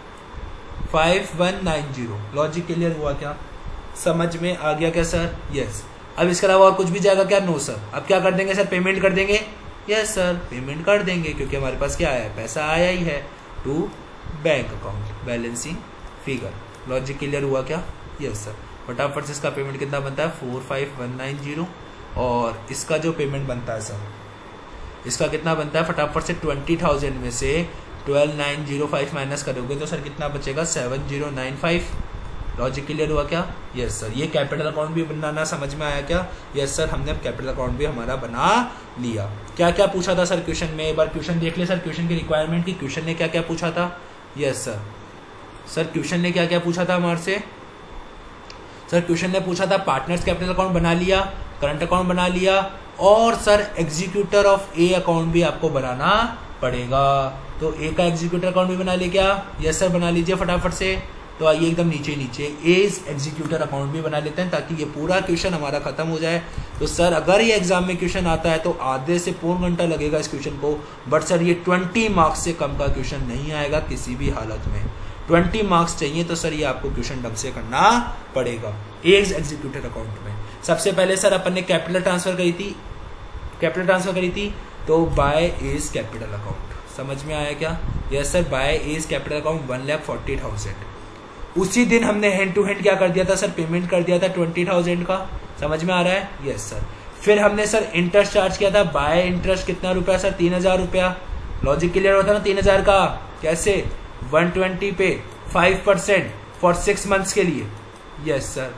5190। लॉजिक क्लियर हुआ क्या? समझ में आ गया क्या सर? यस। अब इसके अलावा और कुछ भी जाएगा क्या? No sir. अब क्या कर देंगे सर? पेमेंट कर देंगे। यस सर, पेमेंट कर देंगे क्योंकि हमारे पास क्या आया है? पैसा आया ही है to bank account. Balancing figure. Logic clear हुआ क्या? Yes sir. फटाफट से इसका पेमेंट कितना बनता है? 45190। और इसका जो पेमेंट बनता है सर, इसका कितना बनता है? फटाफट से 20,000 में से 12905 माइनस करोगे तो सर कितना बचेगा? 7095। लॉजिक क्लियर हुआ क्या? Yes sir. ये कैपिटल अकाउंट भी बनाना समझ में आया क्या? यस सर, हमने अब कैपिटल अकाउंट भी हमारा बना लिया। क्या क्या पूछा था सर क्वेश्चन में? एक बार क्वेश्चन देख ले सर, क्वेश्चन की रिक्वायरमेंट की। क्वेश्चन ने क्या क्या पूछा था? Yes sir. सर क्वेश्चन ने क्या क्या पूछा था हमारे से? सर क्वेश्चन ने पूछा था पार्टनर्स कैपिटल अकाउंट बना लिया, करंट अकाउंट बना लिया, और sir executor of A account भी आपको बनाना पड़ेगा। तो ए का एग्जीक्यूटर अकाउंट भी बना लिया क्या? यस सर, बना लीजिए फटाफट से। तो आइए एकदम नीचे नीचे एज एग्जीक्यूटर अकाउंट भी बना लेते हैं ताकि ये पूरा क्वेश्चन हमारा खत्म हो जाए। तो सर अगर ये एग्जाम में क्वेश्चन आता है तो आधे से पौन घंटा लगेगा इस क्वेश्चन को, बट सर ये 20 मार्क्स से कम का क्वेश्चन नहीं आएगा किसी भी हालत में। 20 मार्क्स चाहिए तो सर ये आपको क्वेश्चन ढंग से करना पड़ेगा एज एग्जीक्यूटर अकाउंट में। सबसे पहले सर अपन ने कैपिटल ट्रांसफर करी थी तो बाय एज कैपिटल अकाउंट, समझ में आया क्या? Yes sir, by A's capital account 1,40,000। उसी दिन हमने हैंड टू हैंड क्या कर दिया था सर, पेमेंट कर दिया था 20,000 का, समझ में आ रहा है? Yes sir. फिर हमने सर इंटरेस्ट चार्ज किया था, बाय इंटरेस्ट कितना रुपया सर, 3,000 रुपया। लॉजिक क्लियर होता ना 3,000 का? कैसे? 120 पे 5% फॉर 6 मंथ्स के लिए। Yes sir.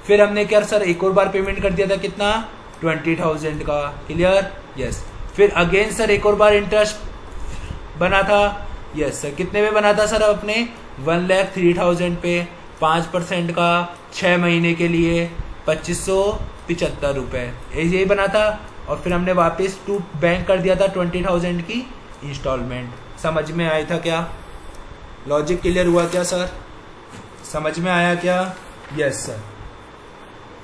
फिर हमने क्या सर एक और बार पेमेंट कर दिया था, कितना? 20,000 का। क्लियर? यस। फिर अगेन सर एक और बार इंटरेस्ट बना था। Yes sir. कितने में बना था सर अपने? 1,03,000 पे 5% का 6 महीने के लिए 2,575 रुपए, यही बना था। और फिर हमने वापस टू बैंक कर दिया था 20,000 की इंस्टॉलमेंट। समझ में आया था क्या? लॉजिक क्लियर हुआ क्या सर? समझ में आया क्या? Yes sir.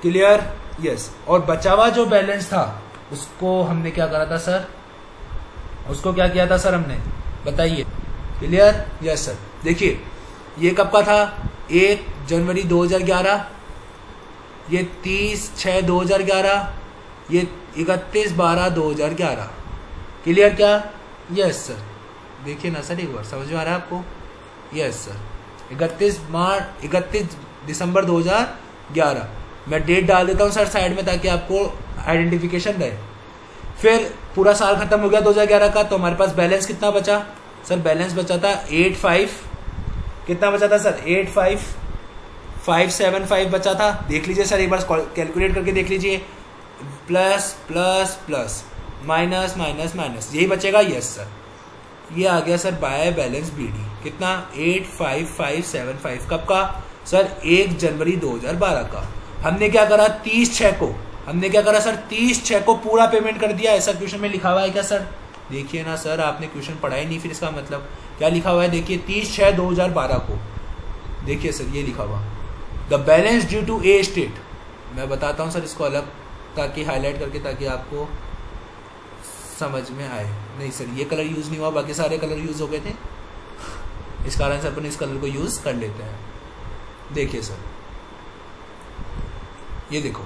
क्लियर? यस। और बचा हुआ जो बैलेंस था उसको हमने क्या करा था सर, उसको क्या किया था सर हमने, बताइए। क्लियर? Yes sir. देखिए ये कब का था, 1 जनवरी 2011, ये 30/6/2011, ये 31/12/2011। क्लियर क्या? Yes sir. देखिए ना सर एक बार, समझ में आ रहा है आपको? Yes sir. 31 दिसंबर 2011। मैं डेट डाल देता हूँ सर साइड में ताकि आपको आइडेंटिफिकेशन रहे। फिर पूरा साल खत्म हो गया 2011 का, तो हमारे पास बैलेंस कितना बचा सर? बैलेंस बचा था 85, कितना बचा था सर? 85,575 बचा था। देख लीजिए सर एक बार कैलकुलेट करके देख लीजिए, plus plus plus minus minus minus, यही बचेगा। Yes sir. ये आ गया सर बाय बैलेंस बीडी, कितना? 85,575। कब का सर? 1 जनवरी 2012 का। हमने क्या करा, 30/6 को, हमने क्या करा सर, 30/6 को पूरा पेमेंट कर दिया। ऐसा क्वेश्चन में लिखा हुआ है क्या सर? देखिए ना सर, आपने क्वेश्चन पढ़ा ही नहीं, फिर इसका मतलब क्या लिखा हुआ है? देखिए 30/6/2012 को, देखिए सर ये लिखा हुआ the balance due to A estate. मैं बताता हूँ सर इसको अलग, ताकि हाईलाइट करके, ताकि आपको समझ में आए। नहीं सर ये कलर यूज नहीं हुआ, बाकी सारे कलर यूज हो गए थे, इस कारण से अपन इस कलर को यूज कर लेते हैं। देखिए सर ये देखो,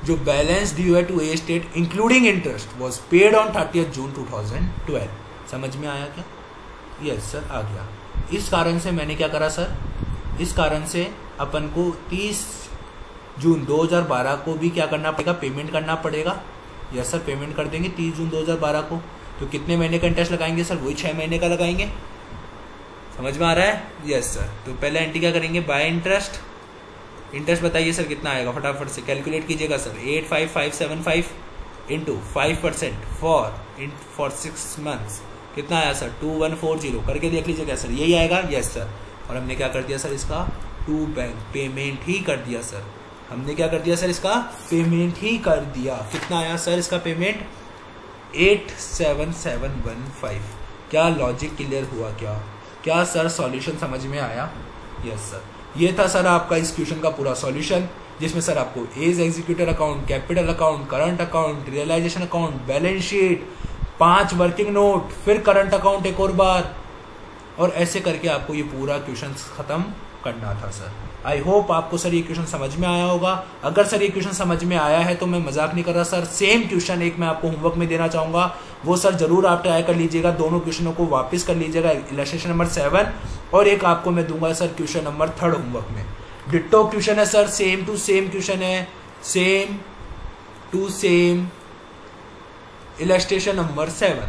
जो बैलेंस ड्यू है to A estate including interest was paid on 30 June 2012। समझ में आया क्या? यस सर आ गया। इस कारण से मैंने क्या करा सर, इस कारण से अपन को 30 जून 2012 को भी क्या करना पड़ेगा, पेमेंट करना पड़ेगा। यस सर, पेमेंट कर देंगे 30 जून 2012 को। तो कितने महीने का इंटरेस्ट लगाएंगे सर? वही 6 महीने का लगाएंगे। समझ में आ रहा है? Yes sir. तो पहले एंट्री क्या करेंगे, बाय इंटरेस्ट। इंटरेस्ट बताइए सर कितना आएगा, फटाफट से कैलकुलेट कीजिएगा सर। 85,575 इंटू 5% फॉर 6 मंथ्स, कितना आया सर? 2140। करके देख लीजिए क्या सर, यही आएगा। Yes sir. और हमने क्या कर दिया सर, इसका टू बैंक पेमेंट ही कर दिया सर। हमने क्या कर दिया सर, इसका पेमेंट ही कर दिया। कितना आया सर इसका पेमेंट? 87715। क्या लॉजिक क्लियर हुआ क्या? क्या सर सॉल्यूशन समझ में आया? Yes sir. ये था सर आपका इस क्वेश्चन का पूरा सॉल्यूशन, जिसमें सर आपको A's executor account, capital account, current account, realisation account, balance sheet, 5 working note, फिर करंट अकाउंट एक और बार, और ऐसे करके आपको ये पूरा क्वेश्चन खत्म करना था सर। आई होप आपको सर ये क्वेश्चन समझ में आया होगा। अगर सर ये क्वेश्चन समझ में आया है तो मैं मजाक नहीं कर रहा सर, सेम क्वेश्चन एक मैं आपको होमवर्क में देना चाहूंगा, वो सर जरूर आप ट्राई कर लीजिएगा। दोनों क्वेश्चनों को वापस कर लीजिएगा, इलस्ट्रेशन नंबर 7 और एक आपको मैं दूंगा सर क्वेश्चन नंबर 3 होमवर्क में। डिट्टो क्वेश्चन है sir, same to same question है, same to same illustration number 7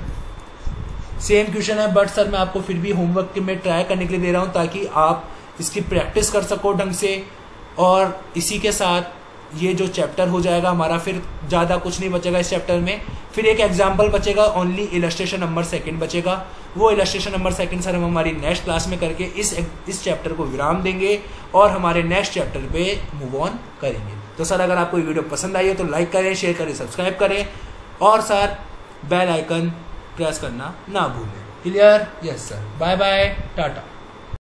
same question है, बट सर मैं आपको फिर भी होमवर्क में ट्राई करने के लिए दे रहा हूं ताकि आप इसकी प्रैक्टिस कर सको ढंग से। और इसी के साथ ये जो चैप्टर हो जाएगा हमारा, फिर ज़्यादा कुछ नहीं बचेगा इस चैप्टर में। फिर एक एग्जाम्पल बचेगा, ओनली इलस्ट्रेशन नंबर 2 बचेगा। वो इलस्ट्रेशन नंबर 2 सर हम हमारी नेक्स्ट क्लास में करके इस चैप्टर को विराम देंगे और हमारे नेक्स्ट चैप्टर पे मूव ऑन करेंगे। तो सर अगर आपको ये वीडियो पसंद आई हो तो लाइक करें, शेयर करें, सब्सक्राइब करें और सर बेल आइकन प्रेस करना ना भूलें। Clear? Yes sir. Bye bye, Tata.